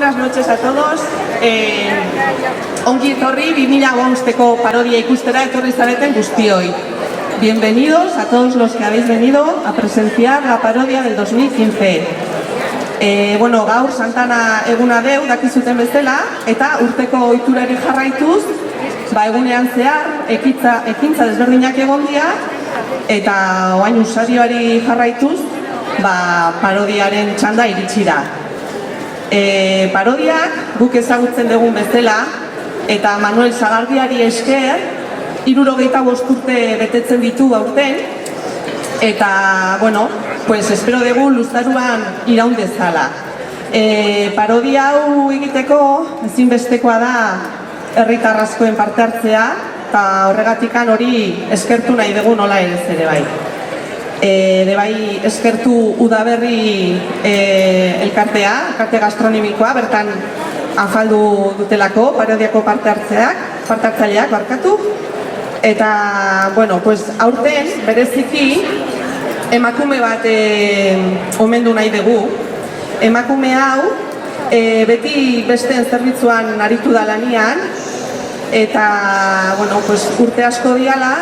buenas noches a todos. Ongi etorri 2015ko parodia ikustera etorri zareten guztioi. Bienvenidos a todos los que habéis venido a presenciar la parodia del 2015. Gaur Santana eguna deu dakizuten bezala, eta urteko ohiturari jarraituz, egunean zehar ekintza desberdinak egon dira, eta orain usarioari jarraituz, parodiaren txanda iritsi da. Parodiak guk ezagutzen dugun bezala, eta Manuel Sagardiari esker, 75 urte betetzen ditu aurten, eta, espero dugu luzaruan iraun dezala. Parodia hau egiteko ezinbestekoa da herritar askoen parte hartzea, eta horregatikan hori eskertu nahi dugu nola ere bai. Bai eskertu Udaberri elkartea, elkarte gastronomikoa, bertan afaldu dutelako parodiako parte hartzaileak barkatu. Eta, aurten bereziki emakume bat omendu nahi dugu. Emakume hau beti besteen zerbitzuan aritu da lanian, eta urte asko diala,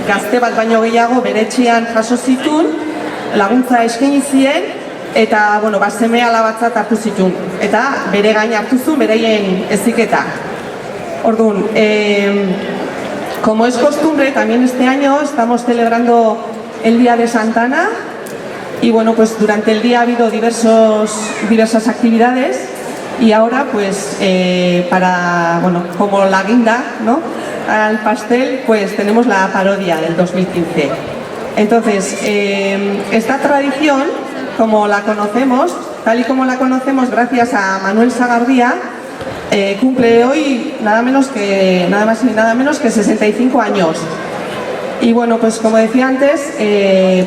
gazte bat baino gehiago bere etxean jaso zituen, laguntza eskaini zien, eta seme alabatzat hartu zituen, eta bere gain hartu zuen bereien heziketa. Orduan, como es costumbre, también este año estamos celebrando el Día de Santana y durante el día ha habido diversas actividades y ahora como la guinda, ¿no?, al pastel, tenemos la parodia del 2015. Entonces, esta tradición, tal y como la conocemos gracias a Manuel Sagardía, cumple hoy nada más y nada menos que 65 años. Y como decía antes,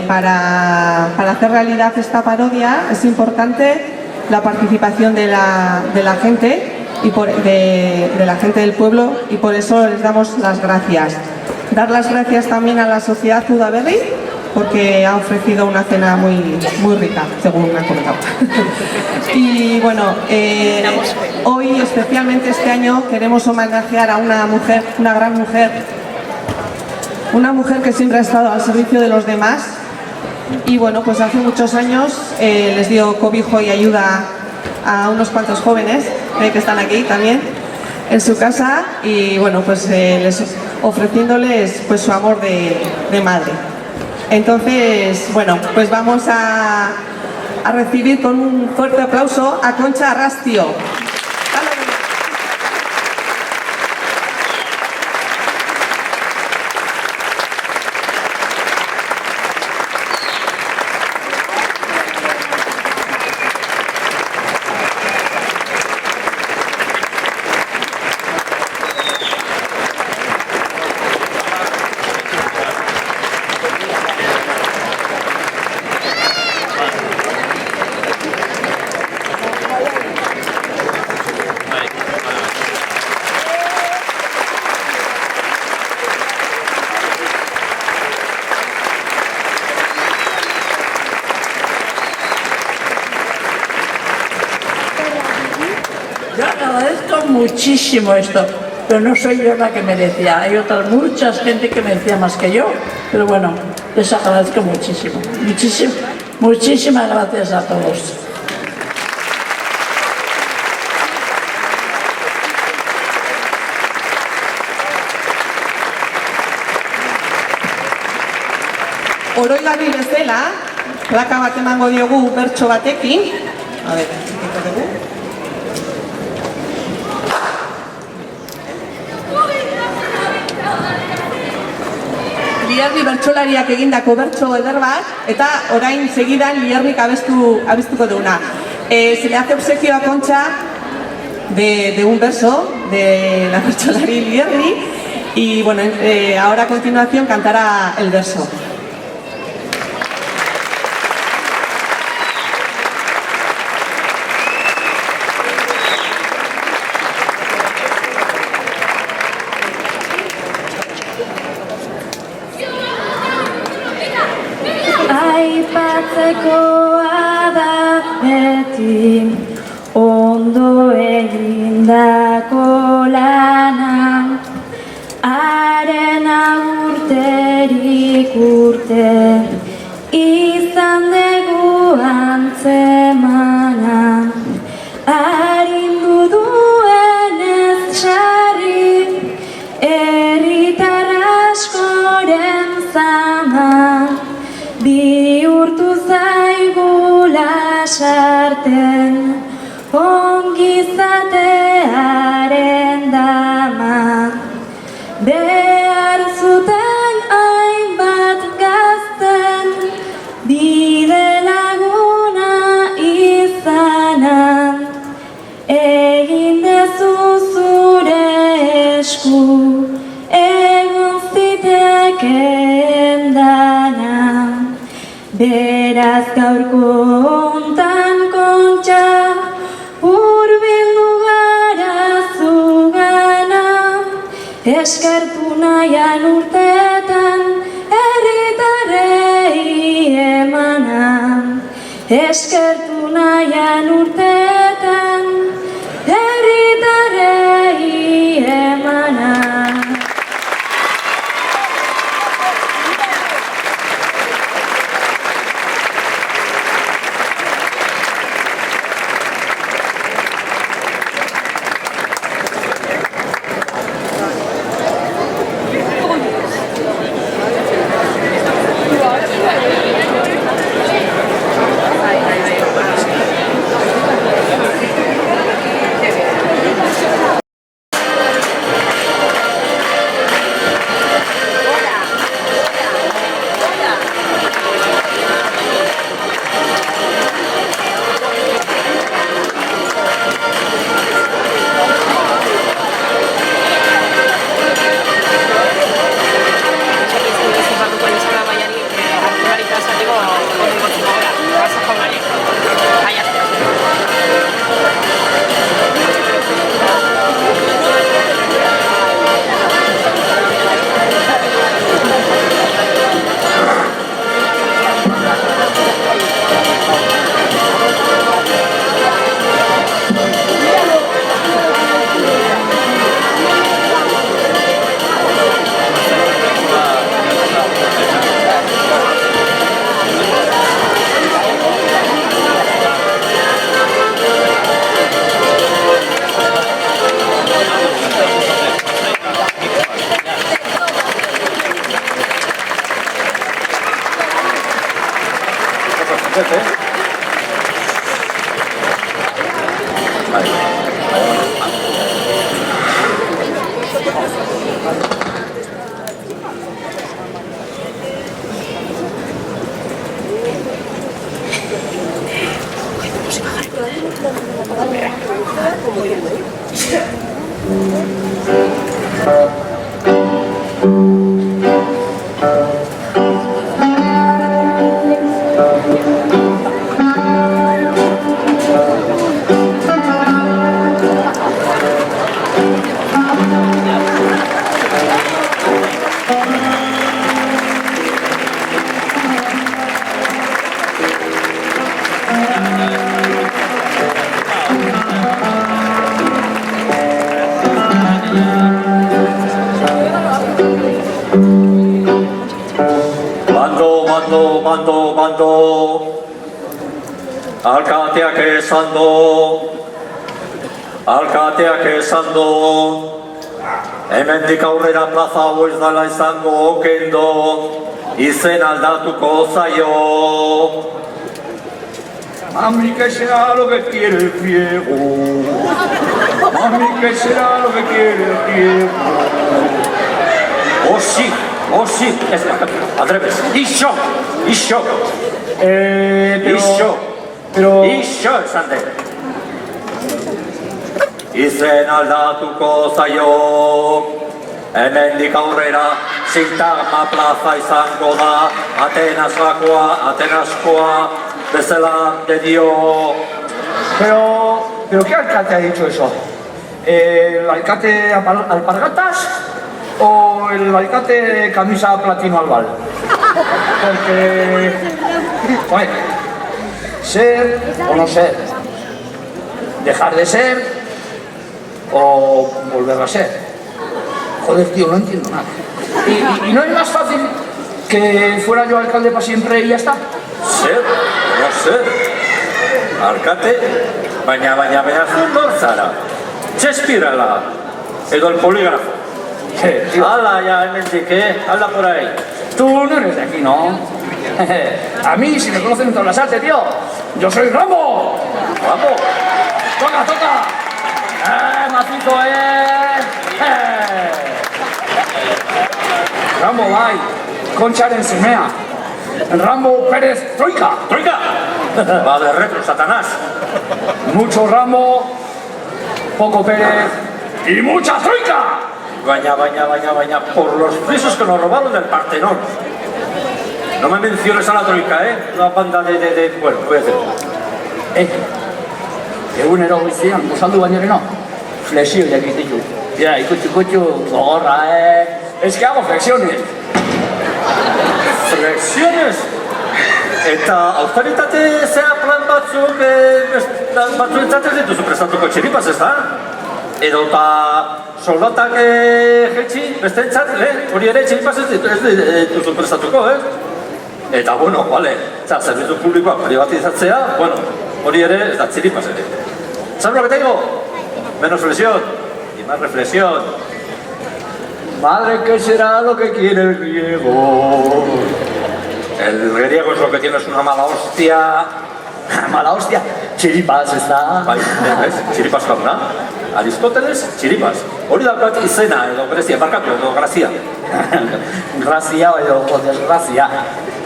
para hacer realidad esta parodia es importante la participación de la gente, de la gente del pueblo, y por eso les damos las gracias. Dar las gracias también a la sociedad Udaberri, porque ha ofrecido una cena muy rica, según me han comentado. Y hoy, especialmente este año, queremos homenajear a una mujer, una gran mujer, una mujer que siempre ha estado al servicio de los demás, y hace muchos años les dio cobijo y ayuda a unos cuantos jóvenes que están aquí también en su casa, y ofreciéndoles su amor de madre. Entonces, vamos a recibir con un fuerte aplauso a Concha Arrastio. Yo agradezco muchísimo esto, pero no soy yo la que me decía, hay mucha gente que me decía más que yo, pero les agradezco muchísimo, muchísimas gracias a todos. Oroigarri bezala, plaka bat emango diogu bertso batekin. A ver, ikiko dugu. Lierri bertsolariak egindako bertso eder bat, eta orain segidan Lierrik abestuko duguna. Se le hace obsequio a Concha de un verso de la bertsolari Lierri, y ahora a continuación cantará el verso. Aipatzekoa da beti ondo egindako lana, haren urterik urte izan dugu antzemana, arindu duen ez sarri herritar askoren zama, bihurtu zaigula sarten ongizatearen dama. Behar zuten hainbat gazten bide laguna izana, egin dezu zure esku egon zitekeen dana. Beraz gaurko hontan Kontxa hurbildu gara zugana, eskertu nahian urteetan herritarrei emana, eskertu nahian urteetan herritarrei emana. Bando, alkateak esan du, hemendik aurrera plaza hau ez dela izango okendo, izen aldatuko zaio. Mami, que será lo que quiere el viejo, mami, que será lo que quiere el viejo. Oh sí, ez da, atrebes, ixo. Ixo esan den. Izen aldatuko zaio, hemendik aurrera Sintagma plaza izango da, Atenaskoa, bezala de dio. ¿Pero qué alcalde ha dicho eso? ¿El alcalde alpargatas o el alcalde camisa platino albal? Porque, joder, ser o no ser, dejar de ser o volver a ser. Joder, tío, no entiendo nada. ¿Y no es más fácil que fuera yo alcalde para siempre y ya está? Ser, no ser. Alkate, baina zundor zara. Txespirala, edo el polígrafo. Tío, Hala, ya, hemendik, hala por ahí. tú no eres de aquí, ¿no? A mí, si me conocen en todas las artes, tío, yo soy Rambo. Vamos. ¡Toca, toca! Macizo, Rambo bai, Kontxaren semea. Rambo Pérez Troika. Troika! Va de retro, Satanás. Mucho Rambo, poco Pérez y mucha Troika. Baña, por los presos que nos robaron del Partenón. No me menciones a la Troika, una banda de bueno, voy a decir. Egunero goizean, gozaldu baino flexioiak ditu. Ya, ikutxu, gogorra, Es que hago flexiones. Flexiones? Eta austeritate zea plan batzuk, batzuentzat ez dituzu prestatuko txiripaz, ez da? Edo eta soldatak jetxi, besteentzat, hori ere txiripaz ez dituzu prestatuko, Eta, bueno, vale, zerbitzu publikoak privatizatzea, bueno, hori ere ez da txiripaz ere. ¿Sabes lo que tengo? Menos flexión y más reflexión. Madre, ¿qué será lo que quiere el griego? El griego es lo que tiene, es una mala hostia. Mala hostia, txiripaz ez da. Bai, ez, txiripaz jauna. Aristoteles, txiripaz. Hori daukat izena edo berezia, barkatu edo grazia. Gracia o desgracia.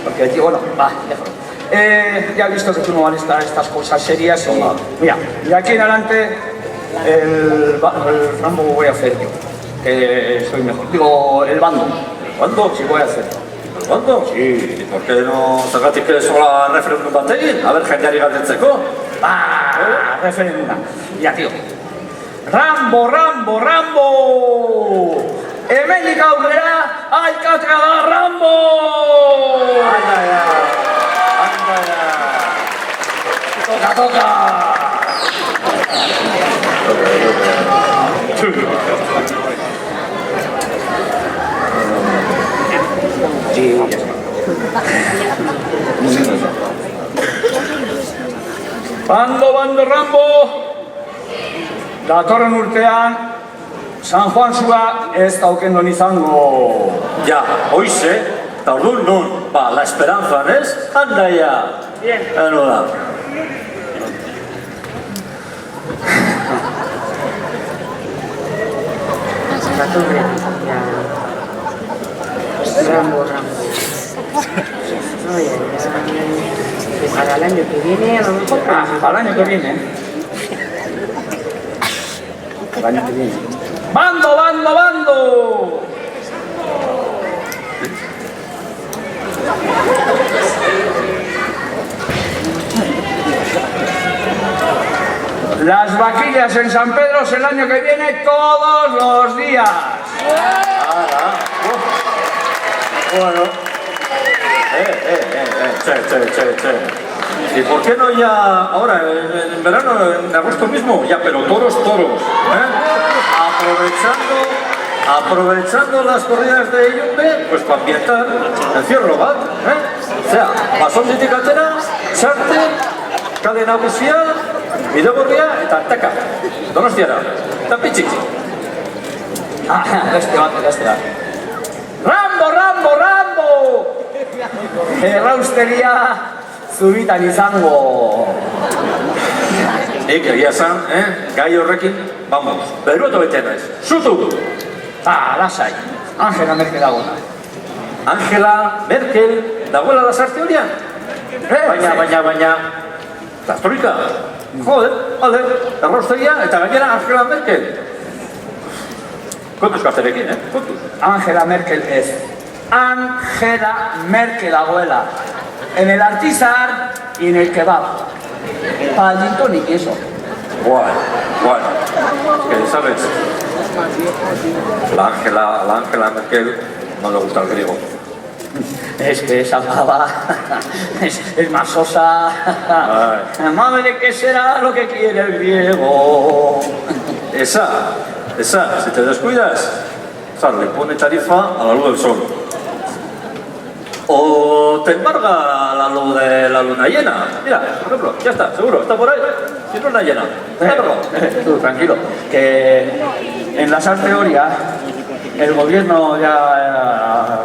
Porque, tío, bueno, va, déjalo. Ya he visto que tú no vales para estas cosas serias y... Mira, de aquí en adelante el Rambo voy a hacer yo, que soy mejor. Digo, el bando. ¿El bando? Sí, voy a hacer. ¿El bando? Sí. ¿Y por qué no zergatik sola referendum bat egin? A ver, jendeari galdetzeko. Referendum. Ya, tío. Rambo! Hemendik aurrera, alkatea da Rambo! Anda ya. Toka! Sí, ya está. Bando, Rambo! Datorren urtean, San Juan zua ez daukendon izango. Ja, hoize, eta orduan non, la esperanza, ez? Anda ya. Bien. Eno da. Rambo. Oye, pues para el año que viene a lo mejor... Al año que viene. ¡Bando! Las vaquillas en San Pedro el año que viene todos los días. Bueno. Che. ¿Y por qué no ya ahora, en verano, en agosto mismo? Ya, pero toros. Aprovechando las corridas de Yumbe, pues para ambientar encierro bat, O sea, basonditik atera, txarte, kale nagusia, bidegorria eta taka. Donostiara, eta pitxik. Beste bat. Rambo! Erraustegia zubitan izango. Nik egia esan, gai horrekin, vamos, berueto bete naiz. Zutu! Lasai, Angela Merkel dagoena. Angela Merkel dagoela da sarte horian? Baina, la Troika. Joder, erraustegia eta gainera Angela Merkel. Kontuz gazterekin, kontuz. Angela Merkel ez. Angela Merkel dagoela. En el Artizar y en el kebab. Para el gin tonic y eso. Bueno. Que sabes, la Angela Merkel no le gusta el griego. Es que esa pava es más sosa. Madre, ¿qué será lo que quiere el griego? Esa, si te descuidas, le pone tarifa a la luz del sol. O te embarga la luz de la luna llena. Mira, por ejemplo, ya está, seguro, está por ahí, sin luna llena. Tú, tranquilo, que en la SAR teoría el gobierno ya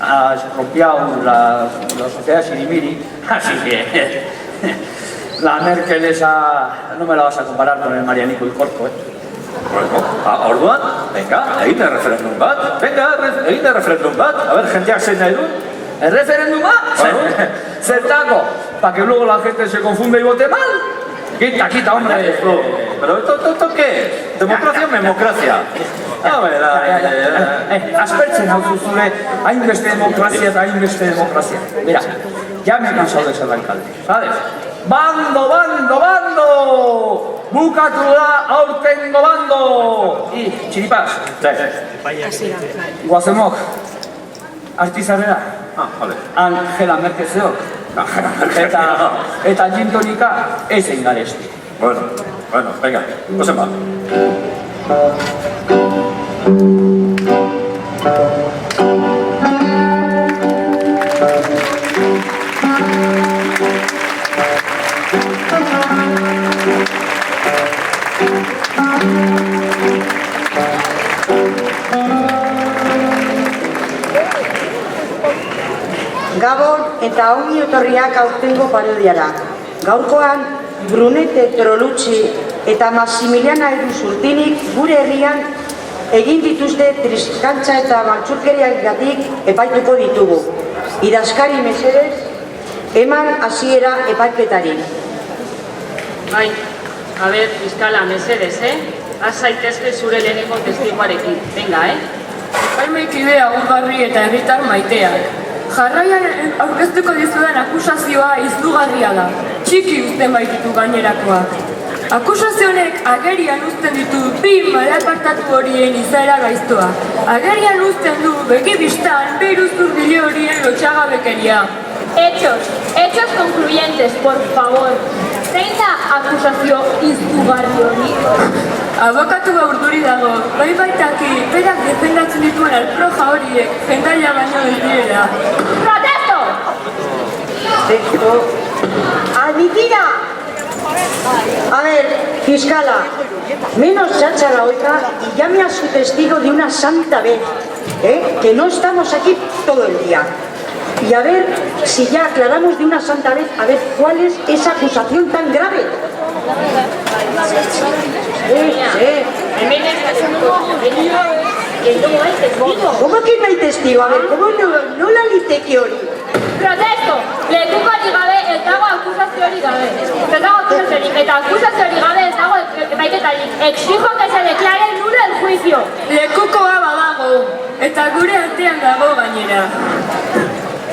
ha expropiado la sociedad Sirimiri, así que la Merkel esa no me la vas a comparar con el Marianico y Corpo, ¿eh? Bueno, orduan, venga, egin referendum bat. Venga, egin referendum bat. A ver, jendeak zein nahi du. ¿El referéndum? Zertako, para que luego la gente se confunda y vote mal. Quita, hombre. Pero ¿esto qué es? ¿Democracia o memocracia? A ver, aspertzen hau zuzure, hainbeste demokrazia eta hainbeste demokrazia. Mira, ya me he cansado de ser alcalde, ¿sabes? ¡Bando, bando, bando! ¡Bukatu da aurtengo bando! Y, txiripaz, guazemok, artizarrera, vale. Angela Merkel zeok, eta gin tonika ezein garesti. Bueno, venga, pues va. Gabon eta ongi etorriak aurtengo parodiara. Gaurkoan, Brunete Trolucci eta Maximiliana Iruzurtinik gure herrian egin dituzte triskantza eta maltzurkeriagatik epaituko ditugu. Idazkari mesedez, eman hasiera epaiketari. Bai, a ver, fiskala, mesedez, has zaitezke zure lehenengo testiguarekin. Venga, Epaimahikidea Agurgarri eta herritar maiteak. Jarraian aurkeztuko dizudan akusazioa izugarria da. Txiki uzten baititu gainerakoak. Akusazionek agerian uzten ditu bi malapartatu horien izaera gaiztoa. Agerian uzten du begi bistan bi iruzurdile horien lotxagabekeria. Hechos concluyentes, por favor. Zein da akusazio izugarri hori? Abokatua urduri dago, baitaki, berak defendatzen dituen alproja horiek jendaia baino ez direla. ¡Protesto! Texto. ¡Admitida! A ver, fiscala, menos chacha la oiga y llame a su testigo de una santa vez, que no estamos aquí todo el día. Y a ver si ya aclaramos de una santa vez, a ver cuál es esa acusación tan grave. ¿Cómo que no hay testigo? A ver, ¿cómo no la liteke hori? Protesto! Lekukoari gabe ez dago akusazioari gabe. Ez dago akusazioari eta akusazioari gabe ez dago epaiketari. Exijo que se declare nulo el juicio. Lekukoa badago, eta gure artean dago gainera.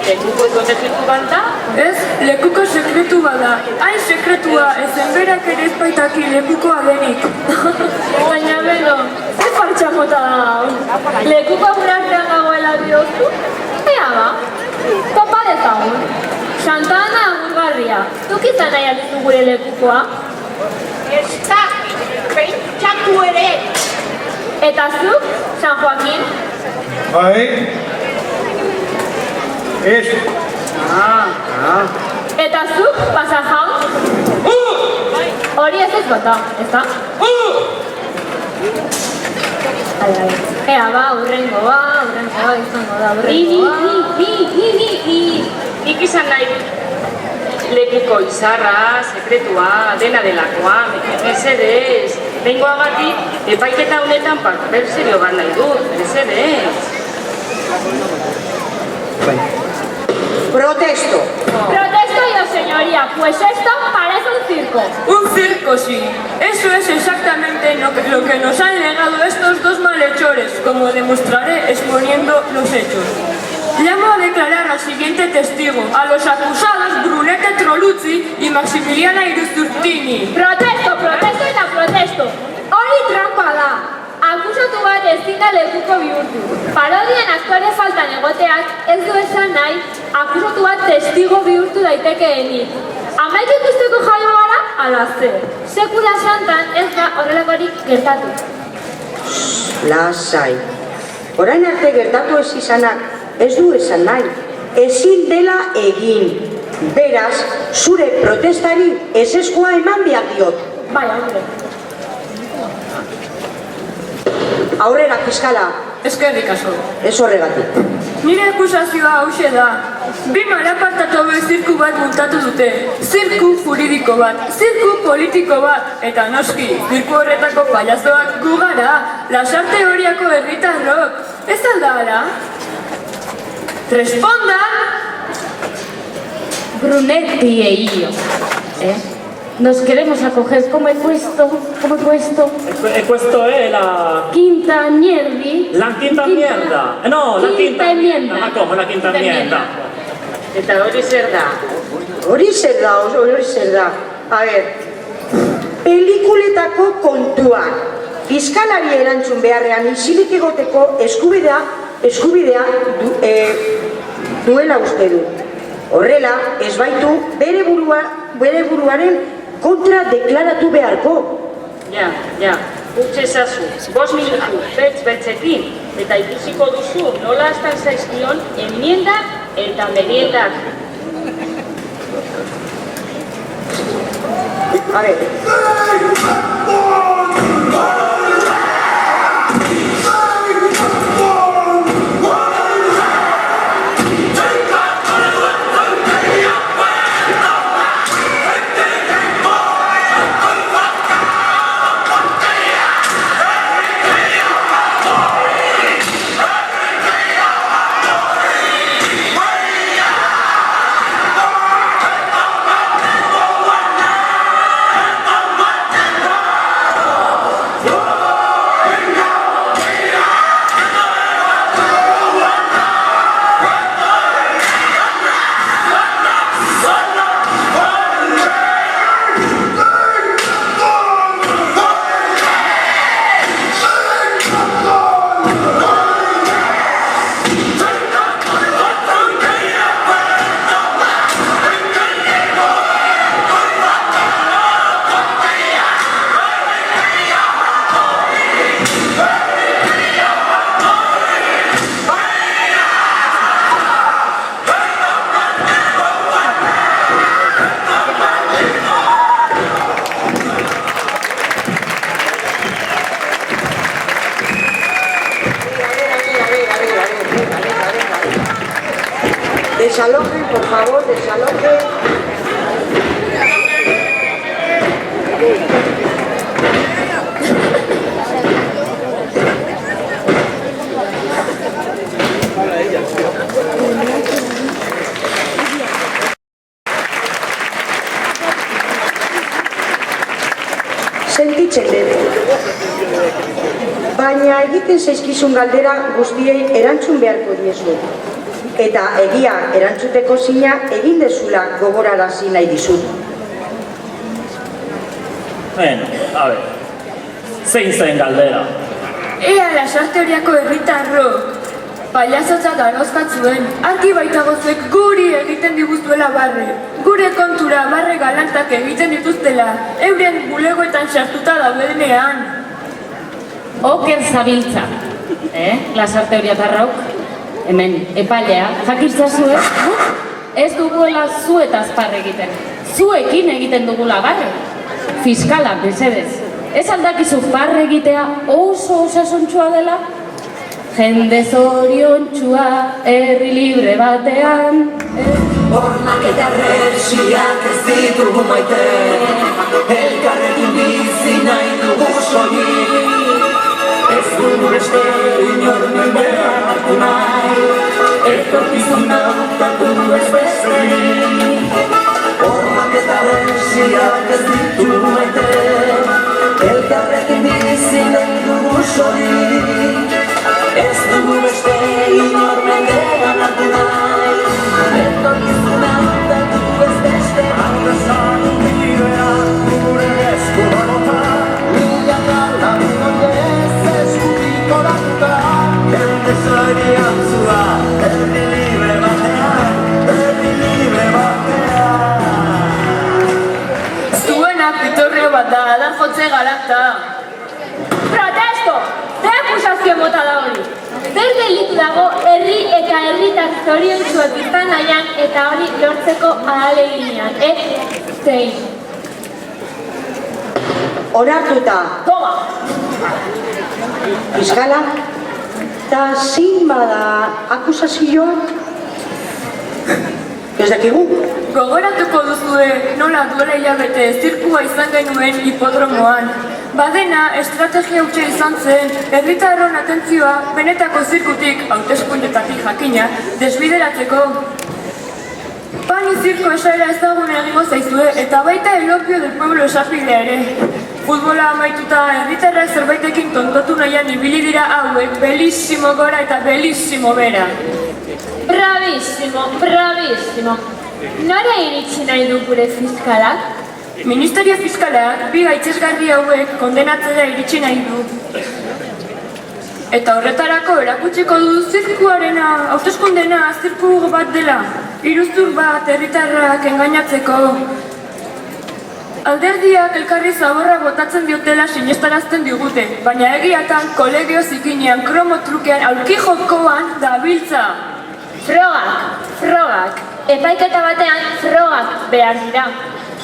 lekuko ez sekretu banda? Ez, lekuko sekretu bada. Hain sekretua, ezen berak ere ez baitaki lekukoa denik. Baina beno, ze partxamota da hau. Lekuko gure artean dagoela diozu? Ea ba, topa dezagun. Santa Ana Agurgarria, zuk izan nahi aldizu gure lekukoa? Ez da, pentsatu ere. Eta zuk, San Joaquin? Bai. Ez. Eta zuk, Pasajaun? Hori ez ez bota, ez da? Ea ba, urrengoa izango da, urrengoa. Nik izan nahi lekuko izarra, sekretua, dena delakoa, mesedez. Behingoagatik, epaiketa honetan papel serio bat nahi dut, mesedez. Protesto. Protesto yo, señoría, pues esto parece un circo. Un circo, sí. Eso es exactamente lo que nos han legado estos dos malhechores, como demostraré exponiendo los hechos. Llamo a declarar al siguiente testigo, a los acusados Brunete Trolucci y Maximiliana Iruzurtini. Protesto eta protesto. Hori trampa da. Akusatu bat ezin da lekuko bihurtu. Parodian aktore faltan egoteak ez du esan nahi, akusatu bat testigo bihurtu daitekeenik. Amaik ikusteko jaio gara, ala ze. Sekula santan ez da horrelakorik gertatu. Lasai. Orain arte gertatu ez izanak ez du esan nahi. Ezin dela egin. Beraz, zure protestari ezezkoa eman behar diot. Bai, hombre. Aurrera, fiskala. Eskerrik asko. Ez horregatik. Nire akusazioa hause da. Bi malapartatu zirku bat muntatu dute. Zirku juridiko bat, zirku politiko bat. Eta noski, zirku horretako payazoak gu gara, Lasarte horiako herritarrok. Ez alda gara? Respondan! Brunetti e io, nos queremos acoger come questo. E questo è la... Quinta Nierdi. La quinta mierda. No, la quinta enmienda. Ma come la quinta enmienda? Eta hori zer da? Hori zer da. A ver, pelikuletako kontuak. Fiskalari erantzun beharrean isilik egoteko eskubidea duela uste du. Horrela, ez baitu bere buruaren kontra deklaratu beharko. Ja, utxe ezazu, 5 minutu beltz-beltzekin, eta ikusiko duzu nola aztan zaizkion enmiendak eta meriendak. A ver. Desalojen, por favor, desalojen. Sentitzen dut. Baina egiten zaizkizun galdera guztiei erantzun beharko diezu. Eta egia erantzuteko zina egin dezula gogorarazi nahi dizut. Bueno, a ver, zein zen galdera? Ea Lasarte horiako herritarrok. Paiazotza darozkatzuen, argi baitagozuek guri egiten diguztuela barre. Gure kontura barre galantak egiten dituztela, euren bulegoetan sartuta daudenean. Oker zabiltza, Lasarte horiatarrauk. Hemen, epailea, jakitzazue, ez duguela zuetaz parre egiten. Zuekin egiten dugula barre. Fiskala, mesedez. Ez aldakizu parre egitea oso osasuntxua dela? Jende zoriontxua, herri libre batean. Hormak eta resiak ez ditugu maite, elkarrekin bizi nahi dugu soilik. Ez dugu beste inor mendean hartu nahi, etorkizun hautatu ez besterik. Hormak eta resiak ez ditugu maite, elkarrekin bizi nahi dugu soilik. Ez dugu beste inor mendean hartu nahi, etorkizun hautatu ez besterik. Artezan bidea gure esku balota, mila gala bidonez eskutiko datuta. Jende zoriantzua, herri libre batean. mota, da jotze galanta. Protesto! Ze akusazio mota da hori? Zer delitu dago herri eta herritar zoriontsuak izan nahian eta hori lortzeko ahaleginean, Zein? Onartuta. Toma! Fiskala, eta zein bada akusazioak? Ez dakigu? Gogoratuko duzue nola duela hilabete zirkua izan genuen hipodromoan. Badena, estrategia hutsa izan zen, herritarron atentzioa benetako zirkutik, hauteskundetatik jakina, desbideratzeko. Pani zirko esaera ezagun egingo zaizue eta baita elopio del pueblo esapidea ere. Futbola amaituta herritarrak zerbaitekin tontotu nahian ibili dira hauek belissimo gora eta belissimo bera. Bravísimo, bravísimo. Nora iritsi nahi du gure fiskalak? Ministerio Fiskalak bi gaitzesgarri hauek kondenatzera iritsi nahi du. Eta horretarako erakutsiko du zirkuarena, hauteskundena zirku bat dela. Iruzur bat herritarrak engainatzeko. Alderdiak elkarri zaborra botatzen diotela sinestarazten digute, baina egiatan kolegio zikinean, kromo trukean, aurki jokoan dabiltza. Frogak. Epaiketa batean frogak behar dira.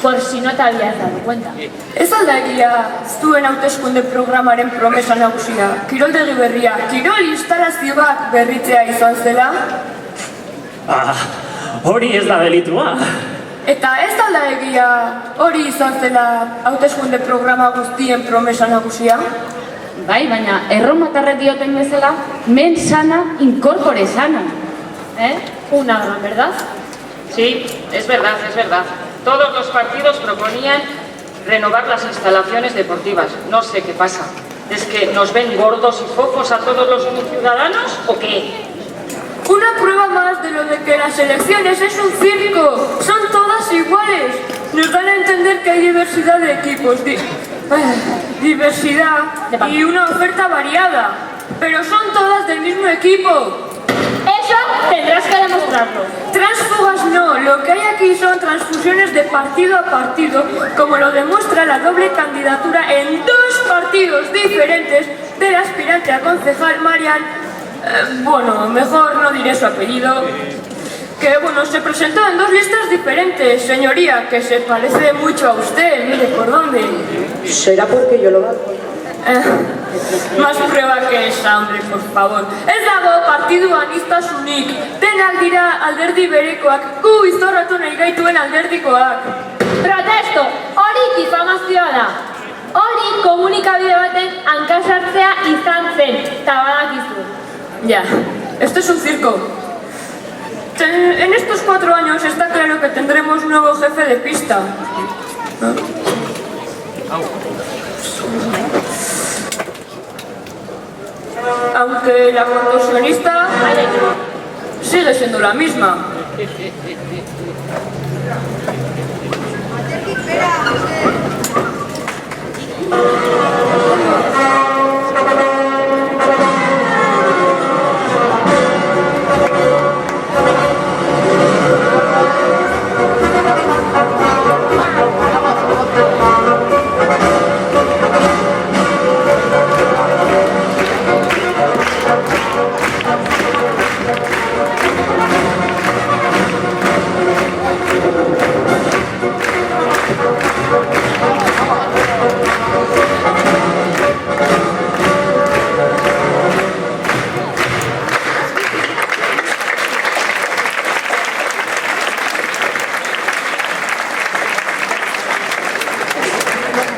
Por si no te habías dado cuenta. Ez aldagia zuen hauteskunde programaren promesa nagusia. Kiroldegi berria, kirol instalazio bat berritzea izan zela. Hori ez da delitua. Eta ez aldagia hori izan zela hauteskunde programa guztien promesa nagusia. Bai, baina erromatarrek dioten bezala, men sana, incorpore sano. Una gran verdad. Sí, es verdad, es verdad. Todos los partidos proponían renovar las instalaciones deportivas. No sé qué pasa. ¿Es que nos ven gordos y fofos a todos los ciudadanos o qué? Una prueba más de lo de que las elecciones es un circo. Son todas iguales. Nos dan a entender que hay diversidad de equipos, diversidad y una oferta variada. Pero son todas del mismo equipo. Eso tendrás que demostrarlo. Transfugas no, lo que hay aquí son transfusiones de partido a partido, como lo demuestra la doble candidatura en dos partidos diferentes del aspirante a concejal Marian, bueno, mejor no diré su apellido, que bueno, se presentó en dos listas diferentes, señoría, que se parece mucho a usted, mire por dónde. Será porque yo lo hago. Más prueba que esa, hombre, por favor. Ez dago partidu anistasunik. Denak dira alderdi berekoak, gu izorratu nahi gaituen alderdikoak. Protesto, hori difamazioa da. Hori komunikabide baten hankasartzea izan zen, eta badakizu. Ya, esto es un circo. En estos 4 años está claro que tendremos un nuevo jefe de pista. Aunque la contorsionista sigue siendo la misma.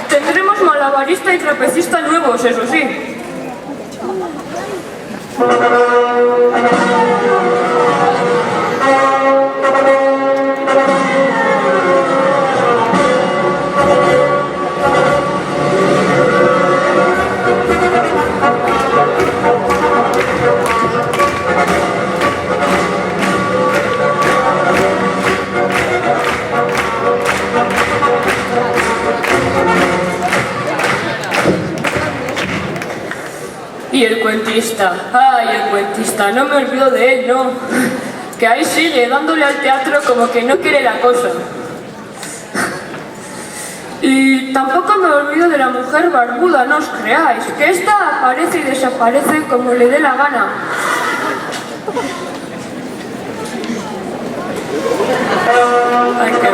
Tendremos malabarista y trapecista nuevos, eso sí. Y el cuentista, ay, el cuentista, no me olvido de él, no. Que ahí sigue, dándole al teatro como que no quiere la cosa. Y tampoco me olvido de la mujer barbuda, no os creáis, que esta aparece y desaparece como le dé la gana. Hay que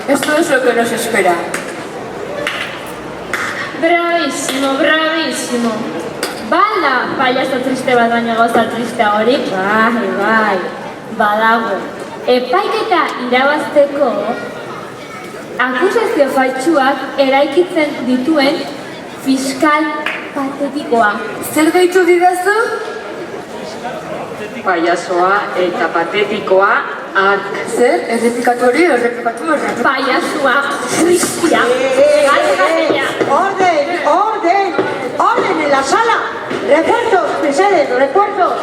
Esto es lo que nos espera. Bravísimo, bravísimo. Bala, payaso triste bat baina gauza triste hori, bai, badago. Epaiketa irabazteko akusazio faltsuak eraikitzen dituen fiskal patetikoa. Zer gaitu didazu? Payasoa eta patetikoa Zer? Errepikatu hori, errepikatu. Payasoa, tristia. Orden en la sala. Refuerzos, peseres, refuerzos.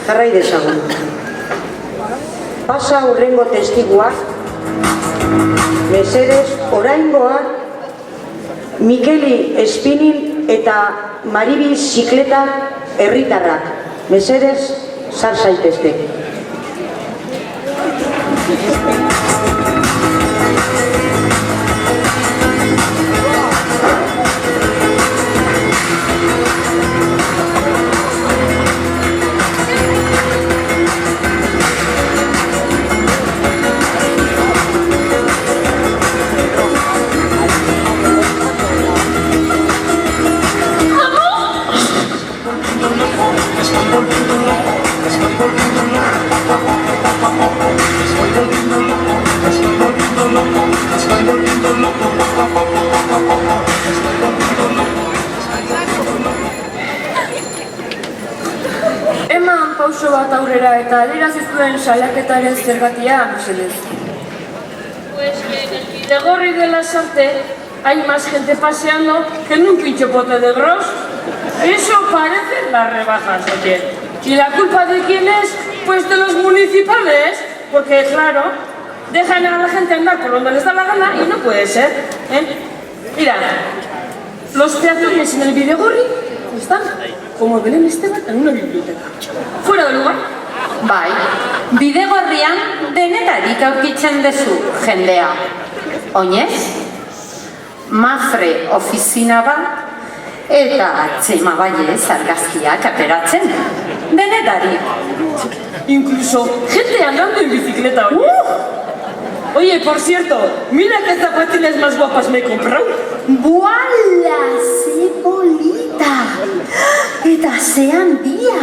Jarrai dezagun. Pasa hurrengo testiguak, mesedez, oraingoa Mikeli Espinin eta Maribi Zikleta herritarrak. Mesedez, sar zaitezte. Eman pauso bat aurrera eta adierazi zuen salaketaren zergatia, mesedez. Pues que en el Videgorri de la Sarte hay más gente paseando que en un pinche pote de gros. Eso parecen las rebajas, oye. ¿Y la culpa de quién es? Pues de los municipales, porque claro, dejan a la gente andar por donde les da la gana y no puede ser, ¿eh? Mira, los peatones en el Videgorri están como Belén Esteban en una biblioteca. Fuera de lugar. Bai, Bidegorrian denetarik aurkitzen duzu jendea. Oinez, Mafre ofizina bat eta Txema Baiez argazkiak ateratzen. Denetarik. Incluso gente andando en bicicleta, oye. Oye, por cierto, mira qué zapatillas más guapas me he comprado. ¡Buala! ¡Ze polita! Eta ze handia!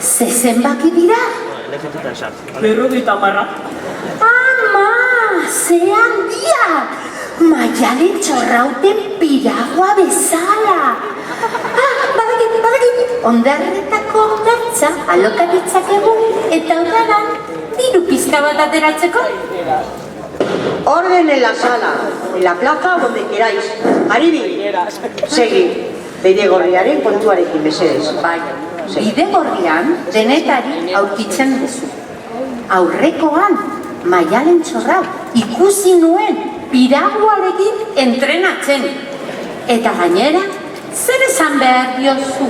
Ze zenbaki dira? Berrogeita marra. Ama! Ze handia! Maialen Txorrauten piragua bezala! Badakit! Ondarretako hondartza alokaditzakegu eta udaran diru pizka bat ateratzeko. Orden en la sala, en la plaza o donde queráis. Maribi, segi. Bidegorriaren kontuarekin mesedez. Bai, Bidegorrian denetari aurkitzen duzu. Aurrekoan, Maialen Txorrau ikusi nuen piraguarekin entrenatzen. Eta gainera, zer esan behar diozu?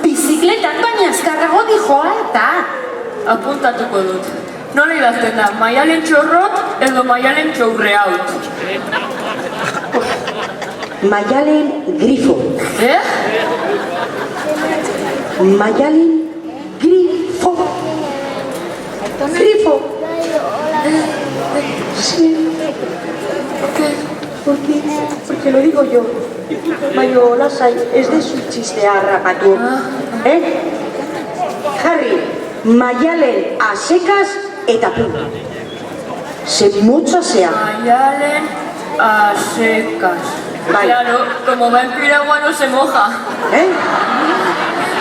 Bizikletak baina azkarrago dijoa eta... Apuntatuko dut. Nola idazten da, Maialen Txorrot edo Maialen Txorreaut? Maialen Grifo. Eh? Maialen grifo. Sí. ¿Por qué? Porque lo digo yo. Baina lasai, ez dezu txistea harrapatu. Jarri, maialen a secas eta puna. Se motza sea. Maialen a secas. Claro, como va en piragua no se moja.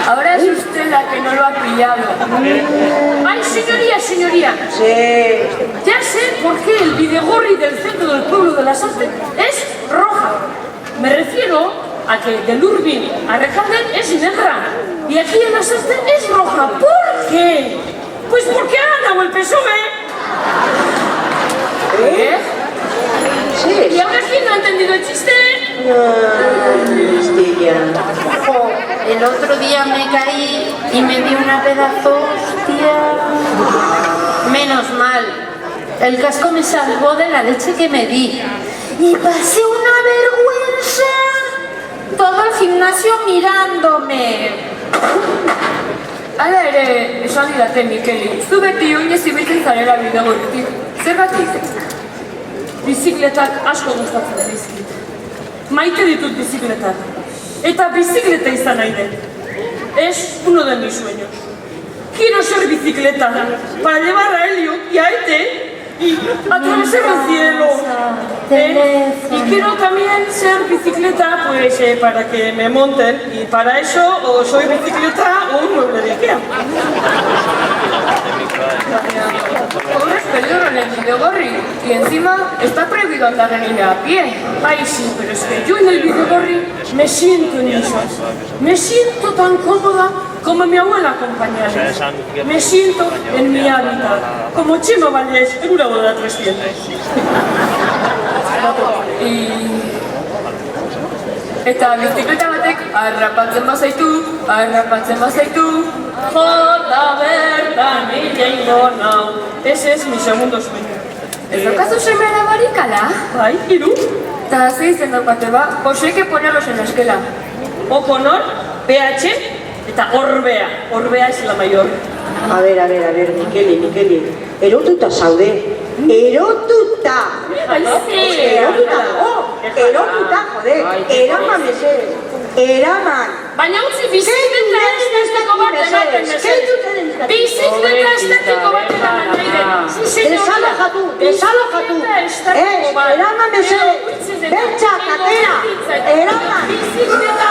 Ahora es usted la que no lo ha pillado. ¡Ay, señoría, señoría! Sí. Ya sé por qué el Bidegorri del centro del pueblo de las Artes es roja. Me refiero a que del Urbin a Recalde es negra y aquí en las Artes es roja. ¿Por qué? Pues porque ha ganado el PSOE. Sí. ¿Y ahora quién no ha entendido el chiste? El otro día me caí y me di una pedazo hostia. Menos mal, el casco me salvó de la leche que me di. Y pasé una vergüenza. Todo el gimnasio mirándome. Hala ere, esan didate Mikeli, zu beti oinez ibiltzen zarela Bidegorritik. Zergatik? Bizikletak asko gustatzen zaizkit. Maite ditut bizikletak. Eta bizikleta izan nahi dut. Es uno de mis sueños. Quiero ser bicicleta para llevar a Helio y a Ete y atravesar el cielo. Y quiero también ser bicicleta pues para que me monten y para eso o soy bicicleta o un mueble de Ikea. Ahora es peligro en el Bidegorri y encima está prohibido andar en ella a pie. Ay, sí, pero es que yo en el Bidegorri me siento en esas. Me siento tan cómoda como mi abuela acompañada. Me siento en mi hábitat, como Chema Vallés en una boda 300. Eta bizikleta batek harrapatzen bazaitu. Jota bertan hileingo nau. Ese es mi segundo sueño. ¿Ez daukazu seme alabarik ala? Bai, hiru. Eta ze izen daukate ba, pues hay que ponerlos en la esquela. Okonor, PH eta Orbea. Orbea es la mayor. A ver, Mikeli. Erotuta zaude. Erotuta! Erotuta, joder. Eraman mesedez. Eraman. Baina utzi bizikleta estetiko bat ematen mesedez. Bizikleta estetiko bat ematen mesedez. Desalojatu. Eraman mesedez. Bertxa, katera. Eraman. Bizikleta.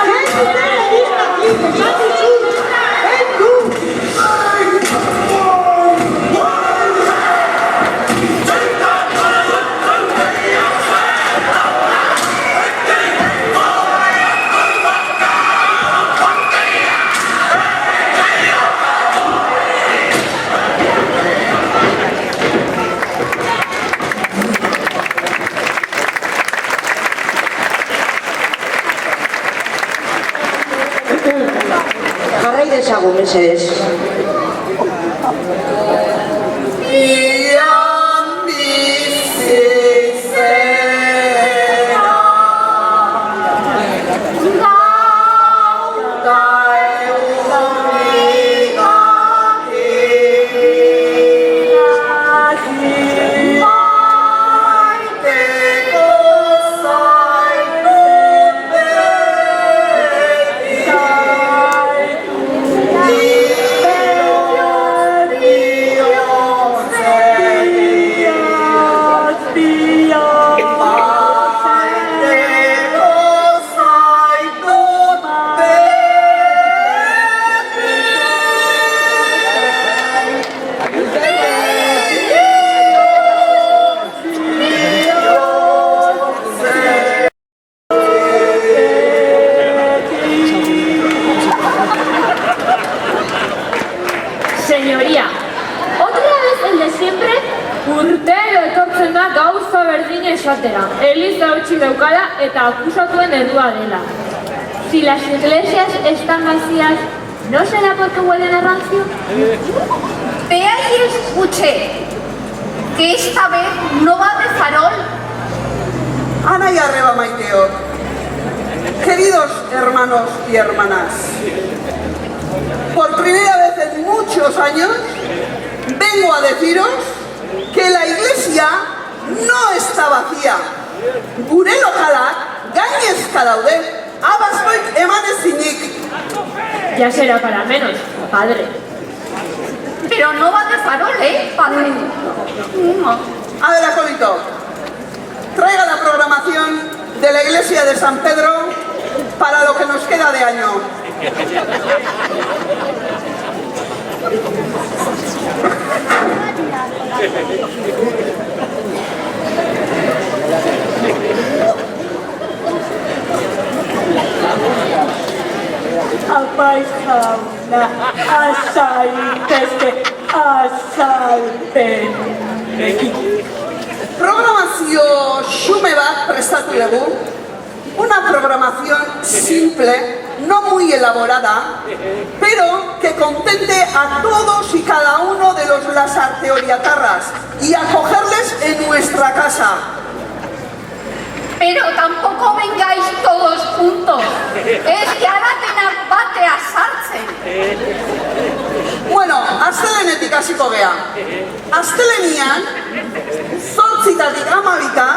Jarrai dezagun, mesedez. Señoría, otra vez el de siempre, urtero etortzen da gauza berdina esatera. Eliza utzi daukala eta akusatuen errua dela. Si las iglesias están vacías, ¿no será porque huelen a rancio? Vea y escuche, que esta vez no va de farol. Ana y arreba maiteok. Queridos hermanos y hermanas, por primera vez en muchos años vengo a deciros que la iglesia no está vacía. Gure lokalak gainezka daude, abazkoik emanezinik. Ya será para menos, padre. Pero no va de farol, ¿eh, padre? No. A ver, acólito, traiga la programación de la iglesia de San Pedro para lo que nos queda de año. Apaiz jauna, azaitezke, azalpenekin. Programazio xume bat prestatu dugu. Una programación simple, no muy elaborada, pero que contente a todos y cada uno de los lasarteoriatarras y acogerles en nuestra casa. Pero tampoco vengáis todos juntos. Es que ahora tenak bate a sartzen. Bueno, astelenetik hasiko gea. Astelenian, 8:00 amabika,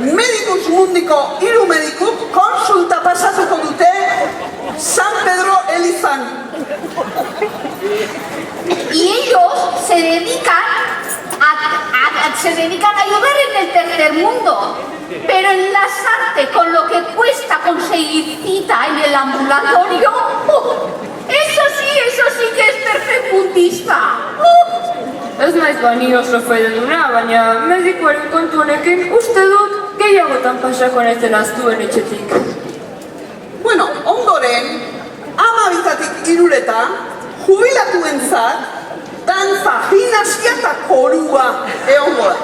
Medicus Mundiko 3 medikuk konsulta pasatuko dute San Pedro elizan. Y ellos se dedican a ayudar en el tercer mundo. Pero en Lasarte, con lo que cuesta conseguir cita en el ambulatorio, eso sí que es tercermundista. Ez naiz bani oso fededuna, baina medikoaren kontu honekin uste dut gehiagotan pasako naizela aztuen etxetik. Bueno, ondoren, 12:00 jubilatuentzat, dantza, gimnasia eta korua egongo da.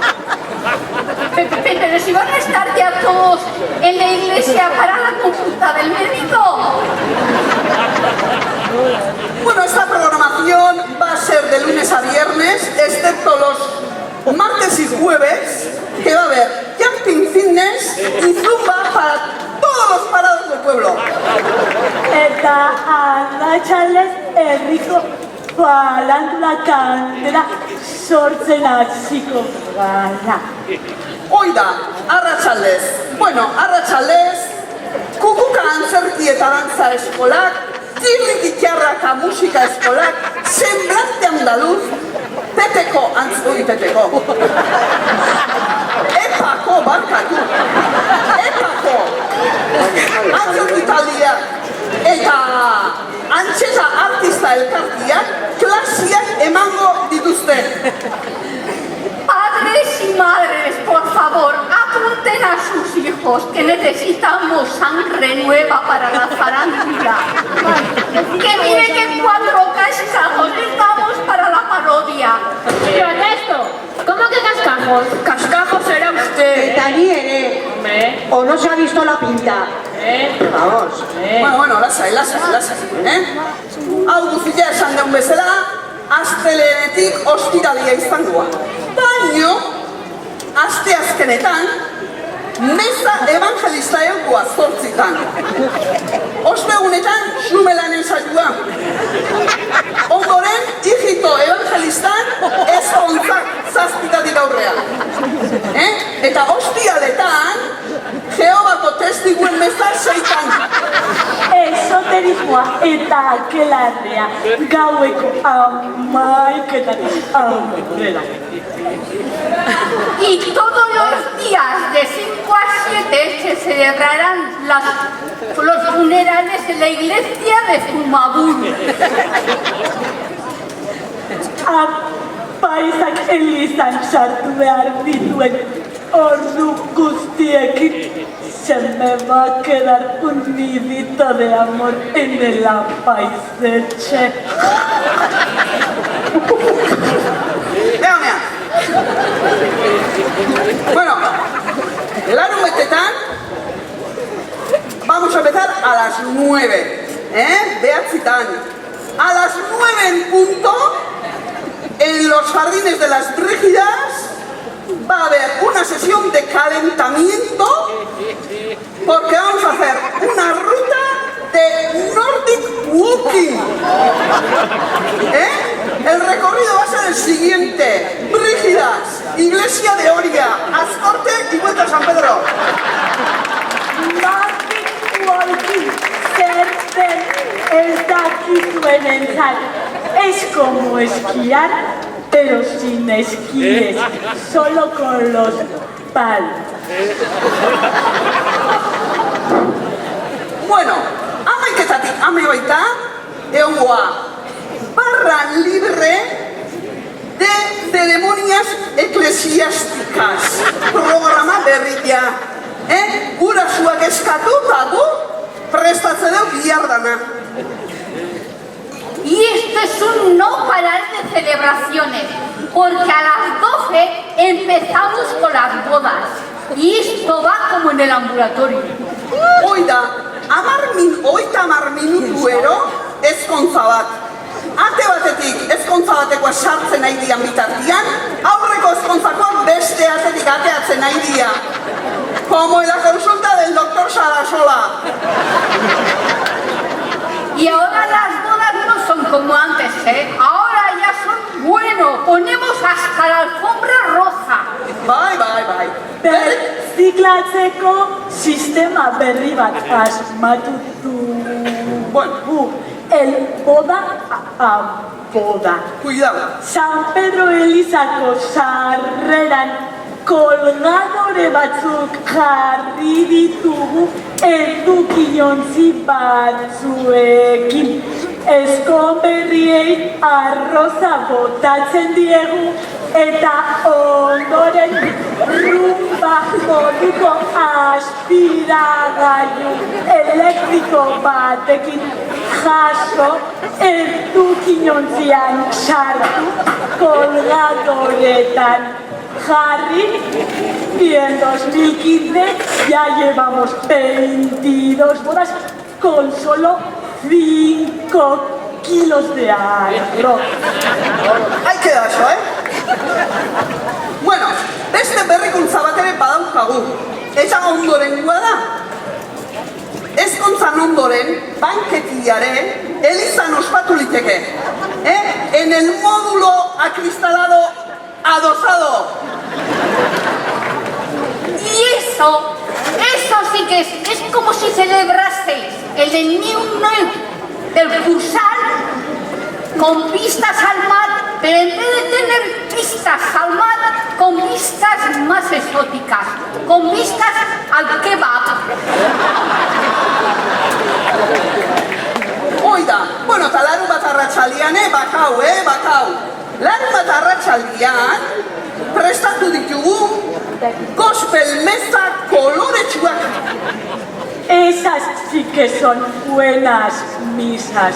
Pero si van a estar ya todos en la iglesia para la consulta del médico. Bueno, esta programación va a ser de lunes a viernes, excepto los martes y jueves, que va a haber jumping fitness y zumba para todos los parados del pueblo. Eta arratsalez herriko falandura kantera sortzen hasiko gara. Oida, arratsaldez. Bueno, arratsaldez, kukuka antzerki eta dantza eskolak, tirrikitarra eta musika eskolak, semblante andaluz, Peteko Peteko. Epako barkatu. Epako antzerki taldiak eta antxeta artista elkartiak klasiak emango dituzte. Padres y madres, por favor, apunten a sus hijos que necesitamos sangre nueva para la farándula. Que mire que 4 cascajos estamos para la parodia. ¡Protesto! ¿Cómo que cascajos? Cascajos era usted. Eta ni ere. O no se ha visto la pinta. Vamos. Bueno, lasai. Hau guztia esan deun bezala, astelenetik ostiralia izangoa. Baino, aste azkenetan, meza evangelista egoa 8:00. Ostegunetan, xumelanen saioa. Ondoren, hijito evangelistan, ezkontzak 7:00 aurrean. Eta ostialetan, Jehovako testiguen meza 6:00. Esoterismoa eta akelarrea gaueko 11:00 aurrera. Y todos los días de 5 a 7 se celebrarán los funerales en la iglesia de Zumaburu. Apaizak elizan sartu behar dituen ordu guztiekin se me va a quedar un nidito de amor en el apaizetxe. Bueno, larunbatetan vamos a empezar a las 9, behatzitan. A las 9 en punto, en los jardines de las Brígidas, va a haber una sesión de calentamiento porque vamos a hacer una ruta de Nordic Walking. El recorrido va a ser el siguiente, Brígidas, Iglesia de Oria, Ascorte y vuelta a San Pedro. Es como esquiar, pero sin esquíes, solo con los palos. Bueno, amaiketatik ame baita, egoa, barra libre de ceremonias eclesiásticas. Programa berria. Gurasuak eskatu eta gu prestatze deu bihar dana. Y esto es un no parar de celebraciones, porque a las 12 empezamos con las bodas. Y esto va como en el ambulatorio. Oida, 30 minutuero ezkontza bat. Ate batetik ezkontza batekoa sartzen nahi dian bitartian, aurreko ezkontzakoa beste atetik ateatzen nahi dia. Como en la consulta del doctor Sarasola. Y ahora las bodas no son como antes, ¿eh? Ahora ya son, bueno, ponemos hasta la alfombra roja. Bai. Birziklatzeko sistema berri bat asmatu du. El boda a boda. Cuidado. San Pedro Elizako sarreran kolgadore batzuk jarri ditugu edukiontzi batzuekin. Eskonberriei arroza botatzen diegu eta ondoren rumba moduko aspiragailu elektriko batekin jaso edukiontzian sartu kolgadoretan jarri. Y en 2015 ya llevamos 22 bodas con solo 5 kilos de arroz. Hay que dar eso, Bueno, beste berrikuntza bat ere badaukagu. Eta ondorengoa da. Ezkontzan ondoren, banketiaren, elizan ospatu liteke. En el módulo acristalado adosado. Y eso sí que es como si celebraseis el de New del Cursal con vistas al mar, pero en vez de tener vistas al mar, con vistas más exóticas, con vistas al kebab. Oida, bueno, eta larunbat arratsaldean, bakau. Larunbat arratsaldean prestatu ditugu gospel meza koloretsuak. Esas sí que son buenas misas.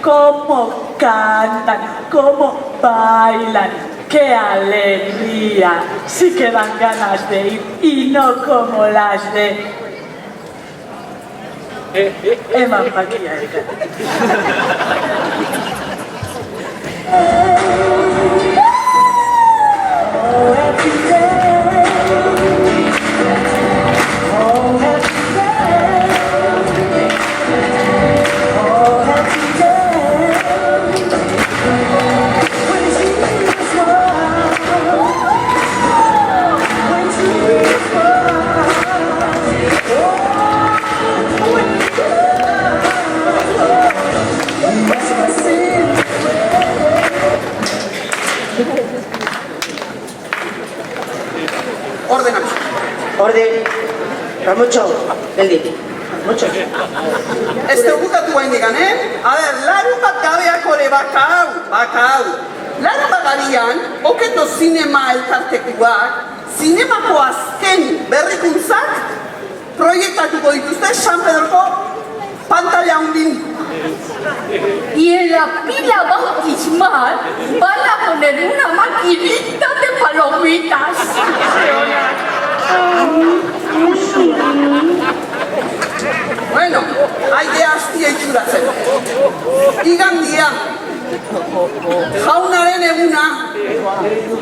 Cómo cantan, cómo bailan. ¡Qué alegría! Sí que dan ganas de ir y no como las de Emma Maquiaga. Orden. Ramucho, geldi. Mucho. Ez tegukatu haindikan, A ber, larunbat gabeako ere bakau. Larunbat gabian, oketo zinema elkartekuak, zinemako azken berrikuntzak proiektatuko dituzte San Pedroko pantalla hundin. Y en la pila bautismal van a poner una maquinita de palomitas. Bueno, aire hastia itxuratzen. Igandia, jaunaren eguna,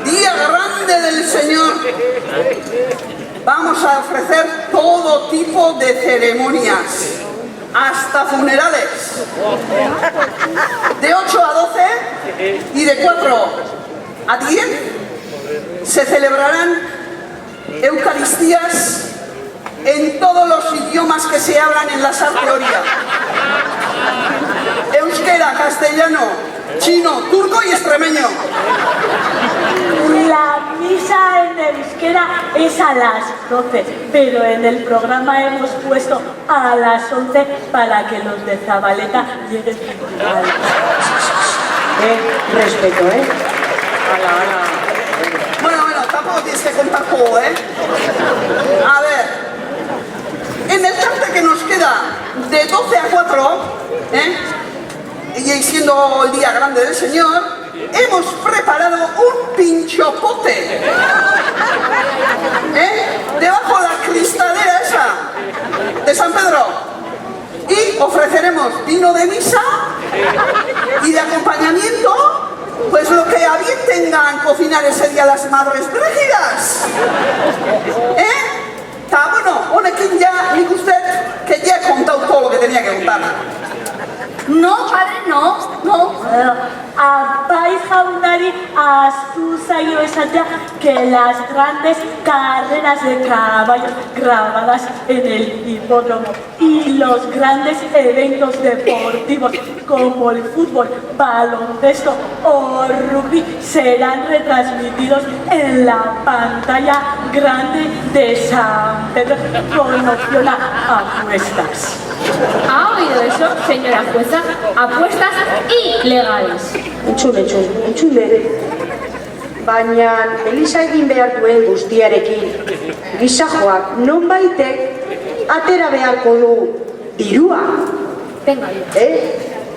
día grande del Señor. Vamos a ofrecer todo tipo de ceremonias, hasta funerales. De 8 a 12 y de 4 a 10 se celebrarán Eucaristías en todos los idiomas que se hablan en la Sarteoría. Euskera, castellano, chino, turco y extremeño. La misa en euskera es a las 12, pero en el programa hemos puesto a las 11 para que los de Zabaleta lleguen puntuales. Respeto, ¿eh? Bueno, tampoco tienes que contar todo, ¿eh? A ver, en el cante que nos queda de 12 a 4, y siendo el día grande del Señor, hemos preparado un pinchopote, debajo de la cristalera esa de San Pedro, y ofreceremos vino de misa y de acompañamiento, pues lo que a bien tengan cocinar ese día las madres brígidas. Está bueno, honekin ya, nik uste que ya he contado todo lo que tenía que contar. No, padre, no. Apaiz jaunari ahaztu zaio esatea que las grandes carreras de caballos grabadas en el hipódromo y los grandes eventos deportivos como el fútbol, baloncesto o rugby serán retransmitidos en la pantalla grande de San Pedro con opción a apuestas. ¿Ha oído eso, señora jueza? Apuestas ilegales. Entzule. Baina Elisa egin behar duen guztiarekin, gizajoak nonbaitek atera beharko du dirua. Venga,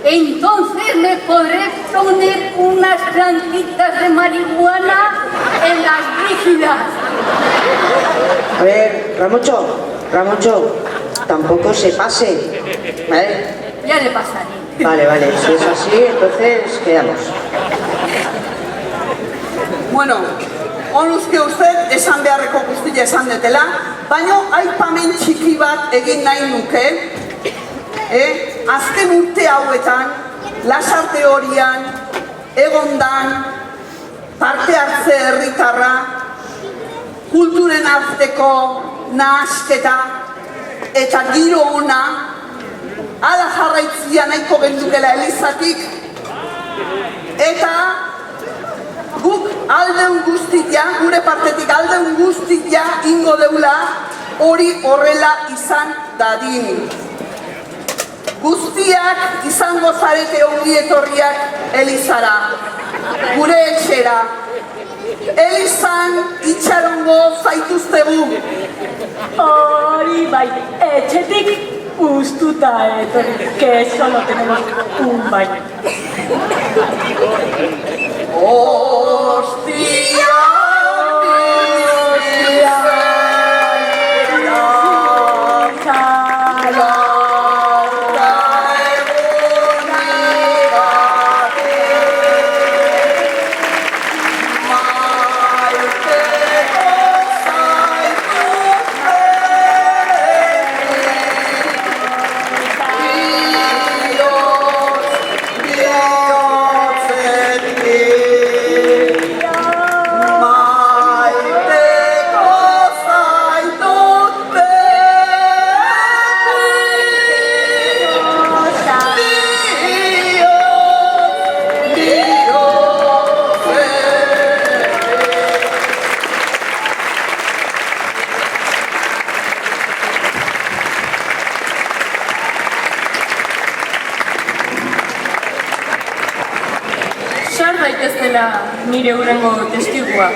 Entonces me podré poner unas plantitas de marihuana en las brígidas. A ver, Ramoncho, tampoco se pase, ¿vale? Ya le pasaré. Vale, si es así, entonces quedamos. Bueno, onuzke usted esan beharreko guztia esan detela, baina aipamen txiki bat egin nahi nuke, azken urte hauetan, Lasarte-Orian, egondan, parte hartze herritarra, kulturen arteko nahasketa eta giro ona, ala jarraitzia nahiko gendukela Elizatik, eta guk aldeun guztia, gure partetik aldeun guztia ingo deula hori horrela izan dadin. Guztiak izango zarete ongi etorriak Elizara, gure etxera. Elizan itxarongo zaituztegu. Hori bai, etxetik ustuta etorri, que solo tenemos un baño. Hostia! Nire hurrengo testigua.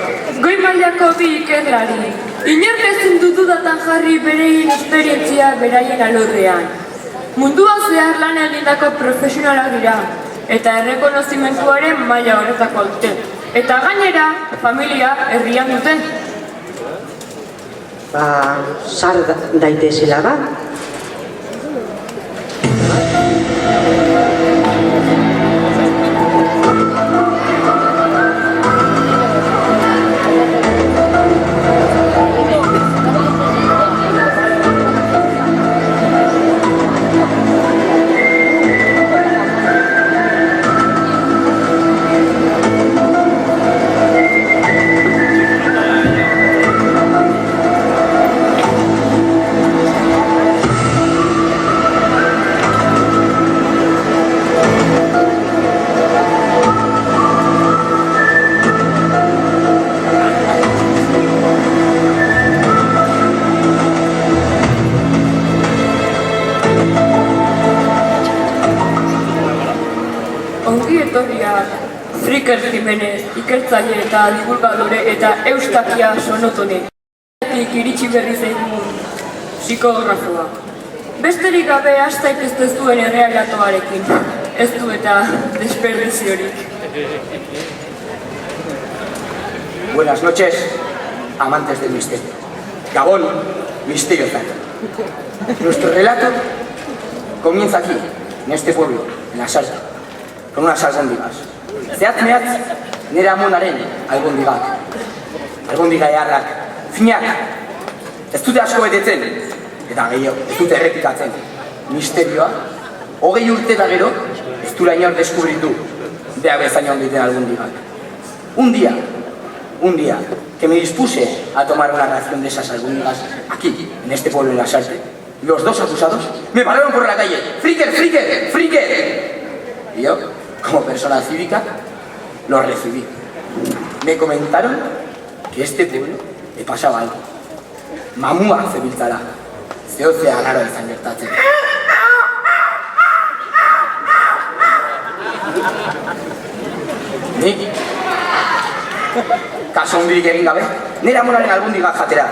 Goi mailako bi ikerlari. Inork ezin du dudatan jarri bereien esperientzia beraien alorrean. Mundua zehar lan egindako profesionalak dira, eta errekonozimentuaren maila horretako dute. Eta gainera, familia herrian dute. Sar daitezela ba? Iker Jimenez, ikertzaile eta divulgadore eta eustakia sonotone. Iritsi berri zaigun psikografoa. Besterik gabe hastaik ez duen errealatoarekin. Ez du eta desperdiziorik. Buenas noches, amantes del misterio. Gabón, misterio tanto. Nuestro relato comienza aquí, en este pueblo, en la salsa, con unas albóndigas. Zehatz mehatz, nire amonaren albondigak. Albondiga eharrak, finak, ez dute asko betetzen, eta gehiago, ez dute errepikatzen. Misterioa, 20 urte eta gero, ez du lainor deskubritu, beha bezaina onditen albondigak. Un día, que me dispuse a tomar una ración de esas albóndigas aquí, en este pueblo, en la Salte, los dos acusados me pararon por la calle. ¡Friker, friker, friker! Y yo, como persona cívica, los recibí. Me comentaron que este pueblo le pasaba algo. Mamua zebiltzara, zehotzea gara izan gertatzen. Nik, kaso hondirik egin gabe, nire amonaren albondigak jatera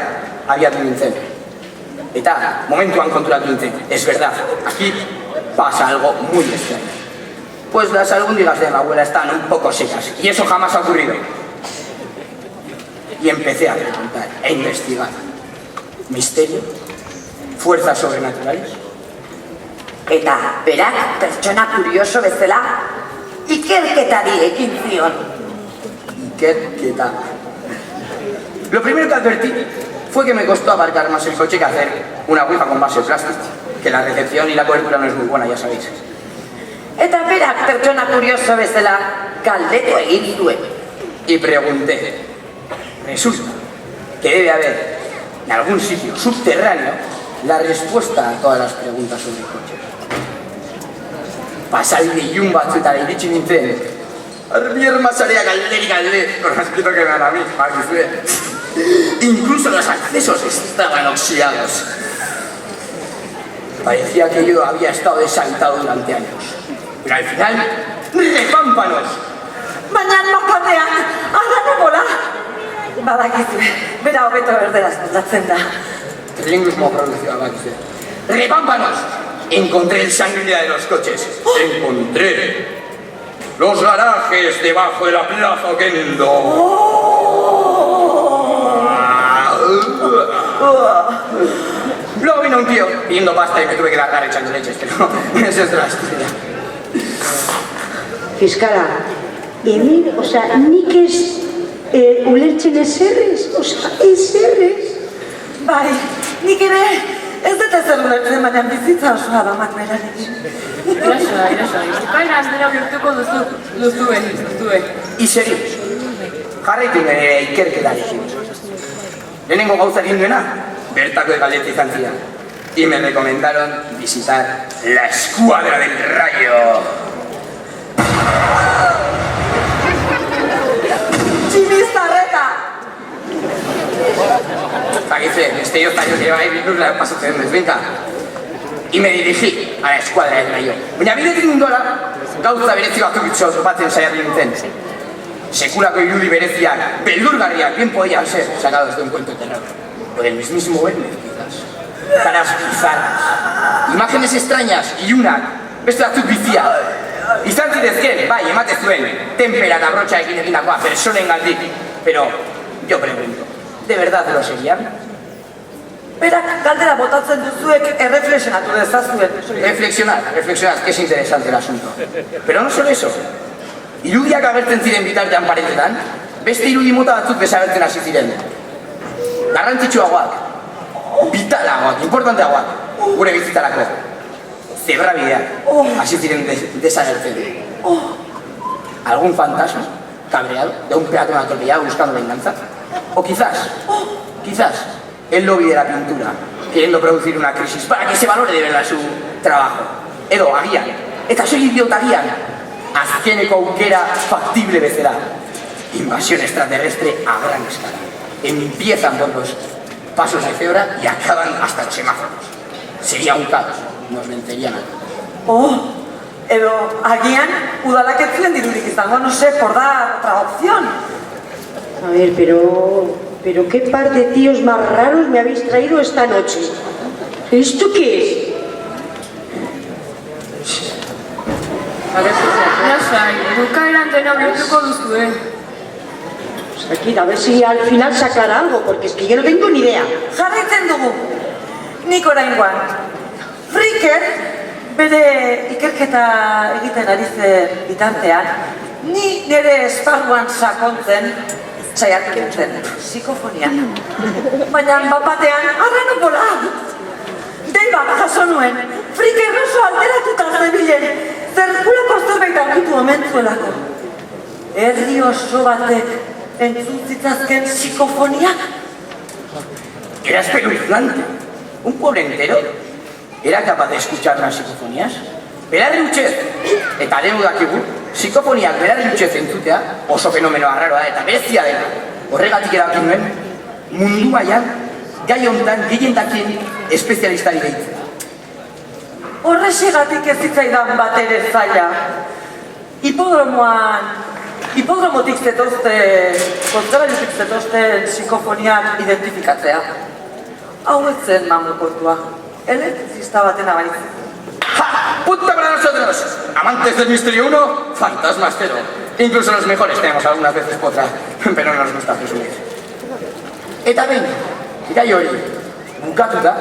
abiatu nintzen. Eta momentuan konturatu nintzen, es verdad, aquí pasa algo muy extraño. Pues las albóndigas de mi abuela están un poco secas, y eso jamás ha ocurrido. Y empecé a preguntar e investigar. Misterio, fuerzas sobrenaturales. Eta berak pertsona kurioso bezala ikerketari ekin zion. Ikerketa. Lo primero que advertí fue que me costó aparcar más el coche que hacer una ouija con base de plástico, que la recepción y la cobertura no es muy buena, ya sabéis. Eta berak pertsona kurioso bezala galdetu egin zuen. Y pregunté. Resulta que debe haber en algún sitio subterráneo la respuesta a todas las preguntas sobre el coche. Pasabide ilun batzuetara iritsi nintzen. Arbierma sarea galde, con respeto que me dan a mí, incluso los accesos estaban oxidados. Parecía que yo había estado deshabitado durante años. Pero al final, ¡repámpanos! Baina lopatean, adano bola! Badakizue, bera hobeto berderaz kontatzen da. Trilingüismo producido, badakizue. ¡Repámpanos! Encontré el Shangri-La de los coches. Encontré los garajes debajo de la plaza Oquendo. Luego vino un tío pidiendo pasta y me tuve que largar echando leches, pero esa es la historia. Fiskala, hemen, nik ez ulertzen ezerrez, ezerrez. Bai, nik ere ez dut ezer ulertzen, baina bizitza osoa da makmerarekin. Irasa, bukaera handera bihurtuko duzue. Iseri, jarraitu nire ikerketarekin. Lehenengo gauza egin duena, bertako egaldetza izan zidan. Y me recomendaron visitar la Escuadra del Rayo. Tximiztarreta! Paquece, misterio tallo que lleva ahí, la paso ustedes, venga. Y me dirigí a la Escuadra del Rayo. Baina bidetik mundola, gauza berezi batzuk batzen saiatu nintzen. Sekulako irudi bereziak, beldurgarriak, bien podían ser sacados de un cuento de terror. O del mismísimo Verne, quizás. Caras bizarras, imágenes extrañas, ilunak, beste batzuk bizia. Izan zitezken, bai, emate zuen, tempera eta brotxaekin egindakoa personengandik. Pero, yo pregunto, ¿de verdad lo serían? Berak galdera botatzen duzuek erreflexionatu dezazuen. Reflexionar, que es interesante el asunto. Pero no solo eso. Irudiak agertzen ziren bitartean paretetan, beste irudi mota batzuk desagertzen hasi ziren. Garrantzitsuagoak, vitalagoak, importanteagoak, gure bizitarako. Zebrabideak hasi ziren desagertzen. ¿Algún fantasma cabreado de un peatón atropellado buscando venganza? O quizás, el lobby de la pintura, queriendo producir una crisis para que se valore de verdad su trabajo. Edo, agian, eta soy idiota agian, azkeneko aukera factible bezala. Invasión extraterrestre a gran escala. Empiezan por los pasos de cebra y acaban hasta los semáforos. Sería un caos, nos vencerían a todos. Edo, agian, udalak ez zuen dirurik izango, no sé, por dar otra opción. A ver, pero qué par de tíos más raros me habéis traído esta noche. ¿Esto qué es? Lasai, bukaeran dena ulertuko duzue. Aquí, a ver si al final se aclara algo, porque es que yo no tengo ni idea. Jarraitzen dugu, nik oraingoan. Friker, bere ikerketa egiten ari zen bitartean, ni nire esparruan sakontzen, saiatu zen, psikofonia. Baina bapatean, arranopola! Dei bat jaso nuen, Friker oso alteratuta zebilen, zerkulako zerbait aurkitu omentzuelako. Herri oso batek entzun zitzazken psikofoniak. Era espeluznante. Un pueblo entero era capaz de escuchar las psicofonías. Berarri utxez, eta lehenu dakigu, psikofoniak berarri utxez entzutea oso fenomenoa arraroa eta berezia dela. Horregatik erabaki nuen, mundu mailan gai honetan gehien dakien espezialistari gehitzen. Horrexegatik ez zitzaidan bat ere zaila. Hipodromotik kontrabailutik zetozten psikofoniak identifikatzea. Hau ez zen mamukotua, elektrizista baten abaitzen. ¡Ja! ¡Punto para nosotros! Amantes del misterio 1, fantasmas 0. Incluso los mejores tenemos algunas veces potra, pero no nos gusta presumir. Eta behin, gai hori, bukatuta,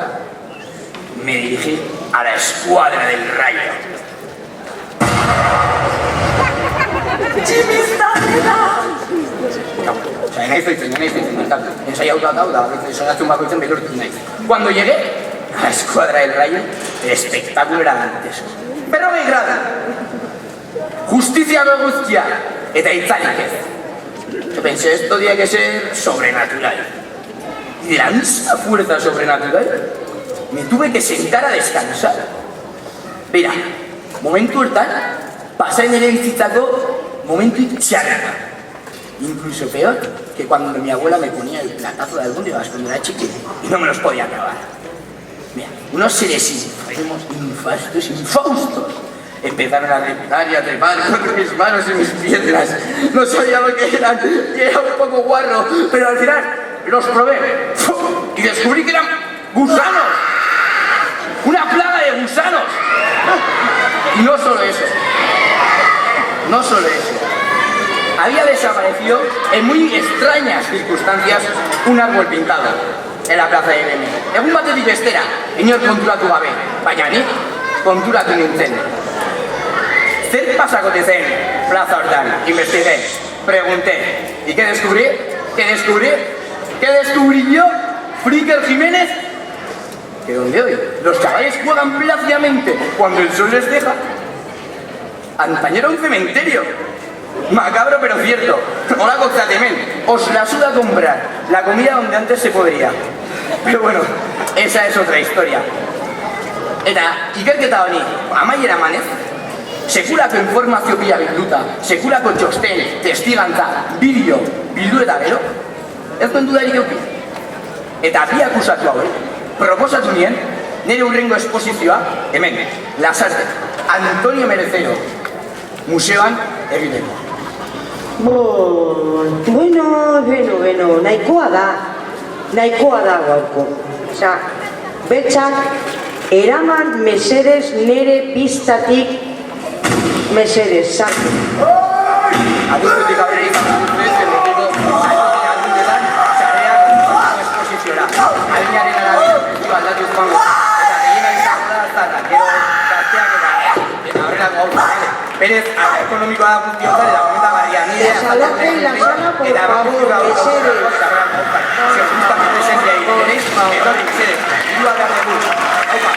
me dirigí a la escuadra del rayo. Tximiztatela! Nahiz doitzen, ensaiatuta da, sonatzen bakoitzen belurtu naiz. Cuando llegué a la escuadra del rayo, el espectáculo era dantesco. Pero me grada. Justicia no guztia, eta itzalik ez. Yo pensé, esto tiene que ser sobrenatural. Y de la misma fuerza sobrenatural, me tuve que sentar a descansar. Mira, momentu hortan, pasaen ere bizitzako momentu itxarra. Incluso peor que cuando mi abuela me ponía el platazo de albóndigas cuando era chiquito y no me los podía acabar. Mira, unos seres infaustos, empezaron a trepar y a trepar con mis manos y mis piedras. No sabía lo que eran y era un poco guarro, pero al final los probé y descubrí que eran gusanos. Una plaga de gusanos. Y no solo eso. Había desaparecido en muy extrañas circunstancias un árbol pintado en la plaza de Belén. Egun batetik bestera, inor konturatu gabe, baina nik konturatu nintzen. Zer pasakote zen plaza hortan, investigué, pregunté. ¿Y qué descubrí? ¿Qué descubrí yo, Friker Jiménez? Que donde hoy los chavales juegan plácidamente cuando el sol les deja. Antaño era un cementerio. Macabro pero cierto. Hola Coctatemen, os la suda comprar la comida donde antes se podría. Pero bueno, esa es otra historia. Eta, ikerketa honi, amaiera manez, sekulako informazio pila bilduta, sekulako txosten, testigantza, bideo, bildu eta gero, ez duen dudarik euki. Eta bi akusatu hauek, proposatu nien, nire hurrengo esposizioa, hemen, Lasarte, Antonio Merecero, museoan egiteko. Bueno, nahikoa da gaurko. Osa, betxak, eraman mesedes nere piztatik mesedes, sartu. Aduztutik aberik aduztutik, errotiko, aldundetan, sarreak esposiziora. Adinaren arabera, prezio aldatu izango. Eta gehiena izango da zara, gero gazteak eta horrelako hau. Berez, ekonomikoa da guztiotan, eta komenta Maria Nire, Desalojen la zona, por favor, mesedes. Si os gusta mi presencia y queréis, etorri, mesedes. Iru agar dugu. Haupa.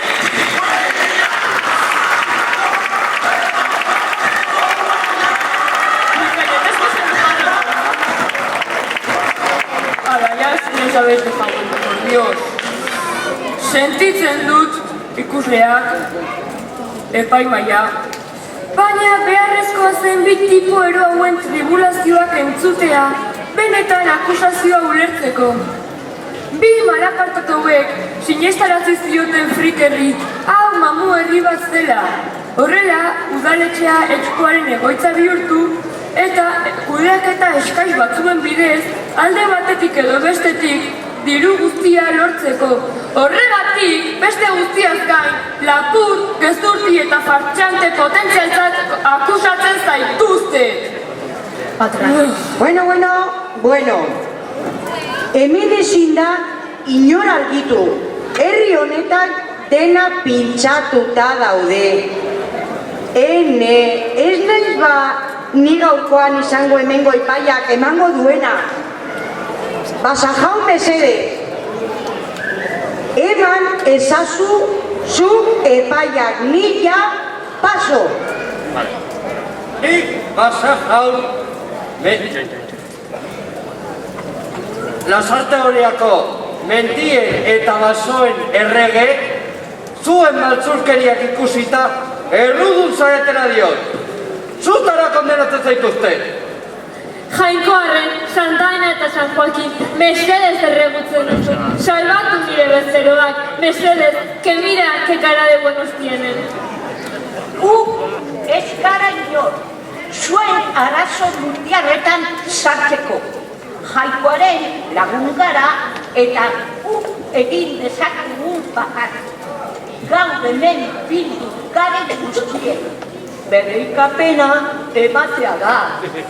Ala, ya no sabéis de favor, por Dios. Sentitzen dut ikusleak, epaimaia, baina beharrezkoa zen bi tipo ero hauen tribulazioak entzutea, benetan akusazioa ulertzeko. Bi malapartatuek sinestaratzi zioten Frikerri, hau mamu herri bat zela, Horrela, udaletxea etxukoaren egoitza bihurtu eta kudeaketa eskaiz batzuen bidez alde batetik edo bestetik diru guztia lortzeko. Horregatik, beste guztiaz gain, lapur, gezurti eta fartxante potentzialtzat akusatzen zaituzte. Bueno. Hemen ezin da inor argitu. Herri honetan dena pintxatuta daude. Ez naiz ni gaurkoan izango hemengo epaiak emango duena. Basajaun mesede. Eman ezazu zu epaiak, ni ja paso. Nik Basajaun Lasarte horiako mendien eta basoen errege, zuen maltzurkeriak ikusita, errudun zaretera diot. Zutara kondenatzen zaituzte. Jainkoarren, Santa Ana eta San Joaquin, mesedez erregutzen dut. Salbatu nire bezeroak, mesedez, que mira que cara de buenos tienen. Ez gara inor, zuen arazo mundiarretan sartzeko. Jainkoaren lagun gara eta egin dezakegun bakar. Gaur hemen bildu garen guztien. Bereikapena ematea da.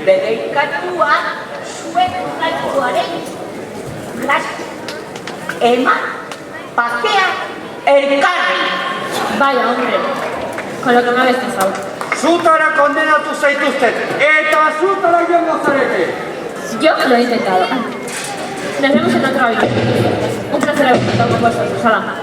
Bereikatua zuen jainkoaren grazia. Eman, bakea, elkarri. Vaya, hombre, con lo que me habéis pasado. Zutara kondenatu zaituzten, eta zutara joango zarete. Yo lo he intentado. Nos vemos en otro avión. Un placer haber estado con vosotros. Hala.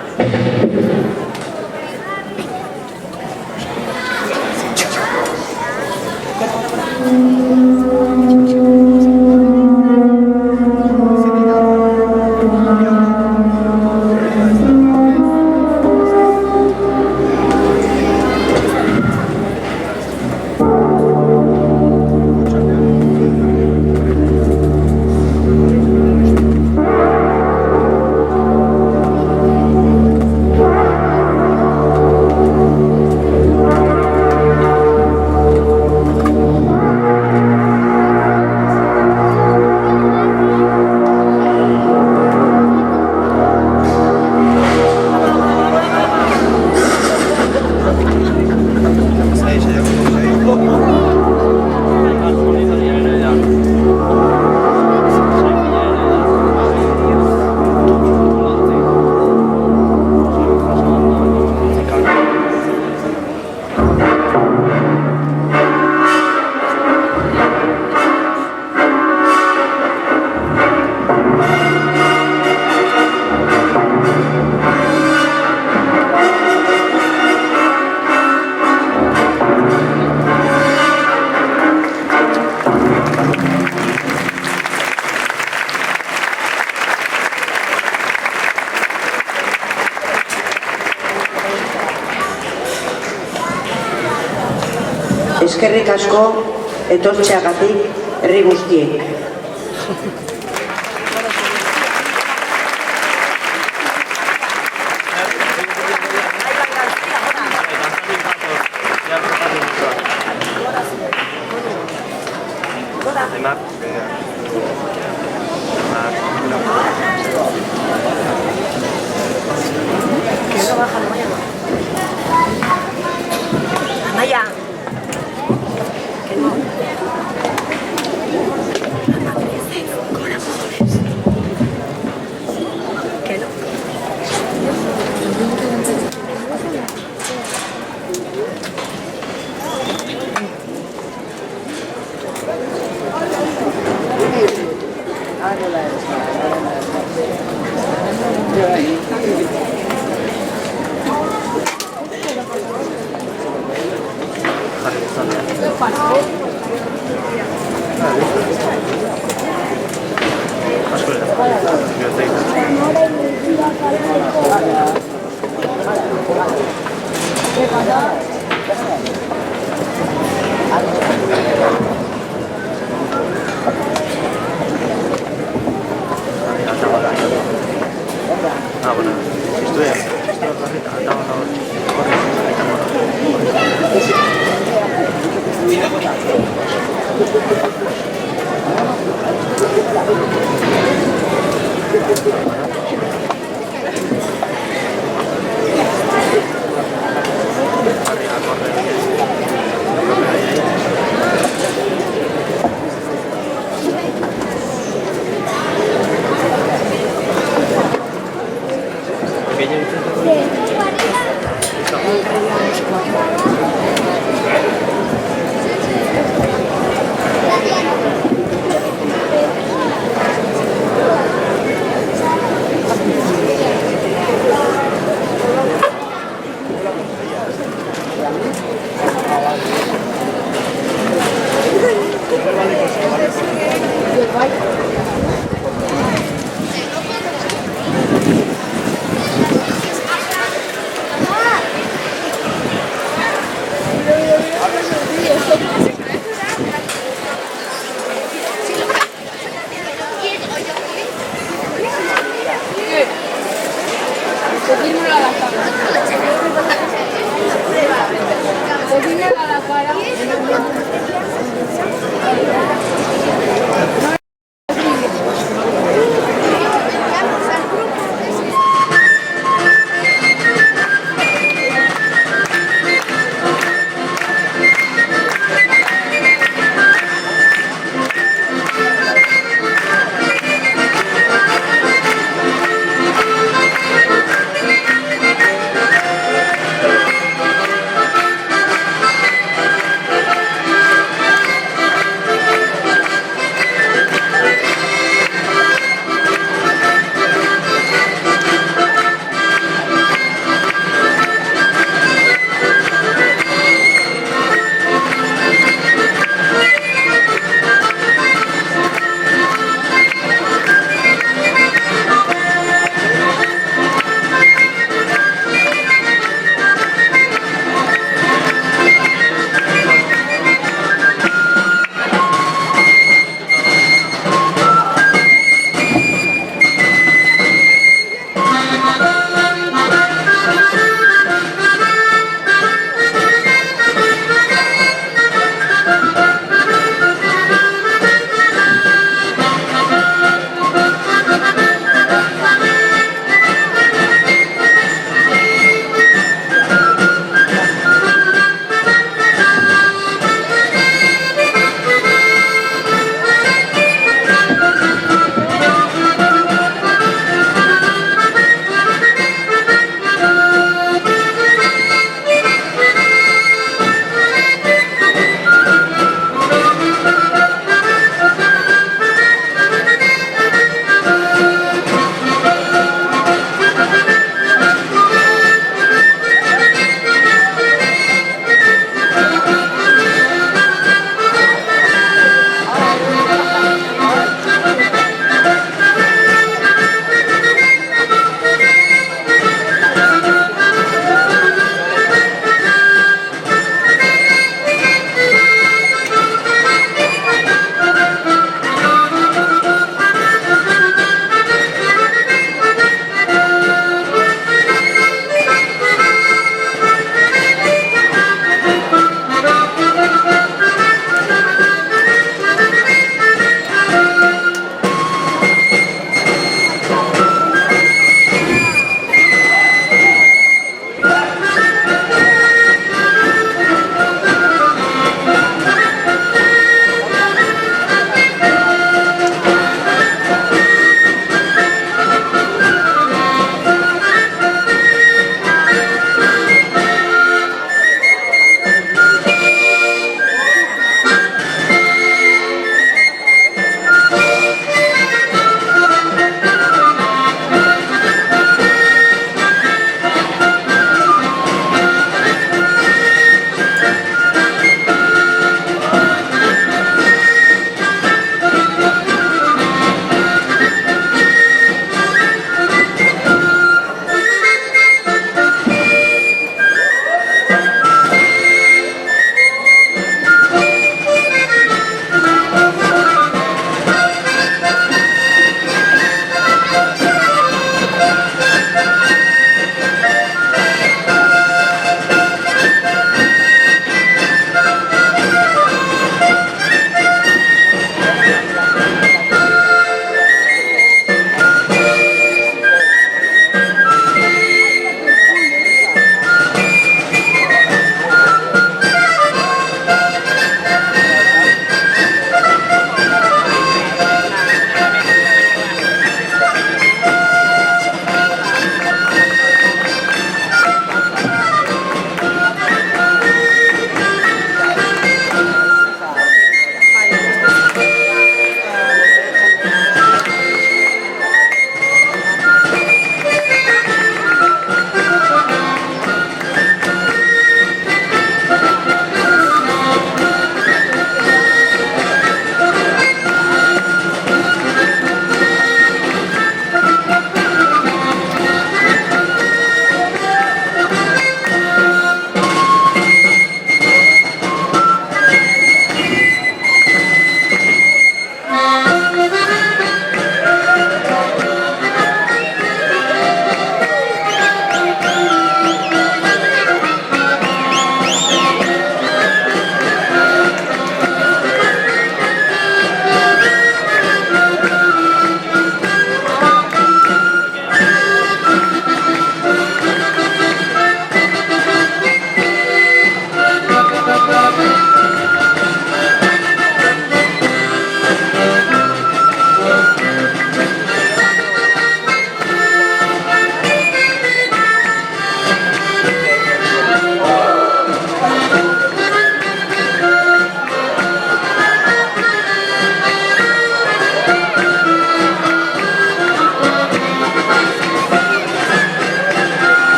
Eskerrik asko etortzeagatik herri guztiek. Amaia. Vale,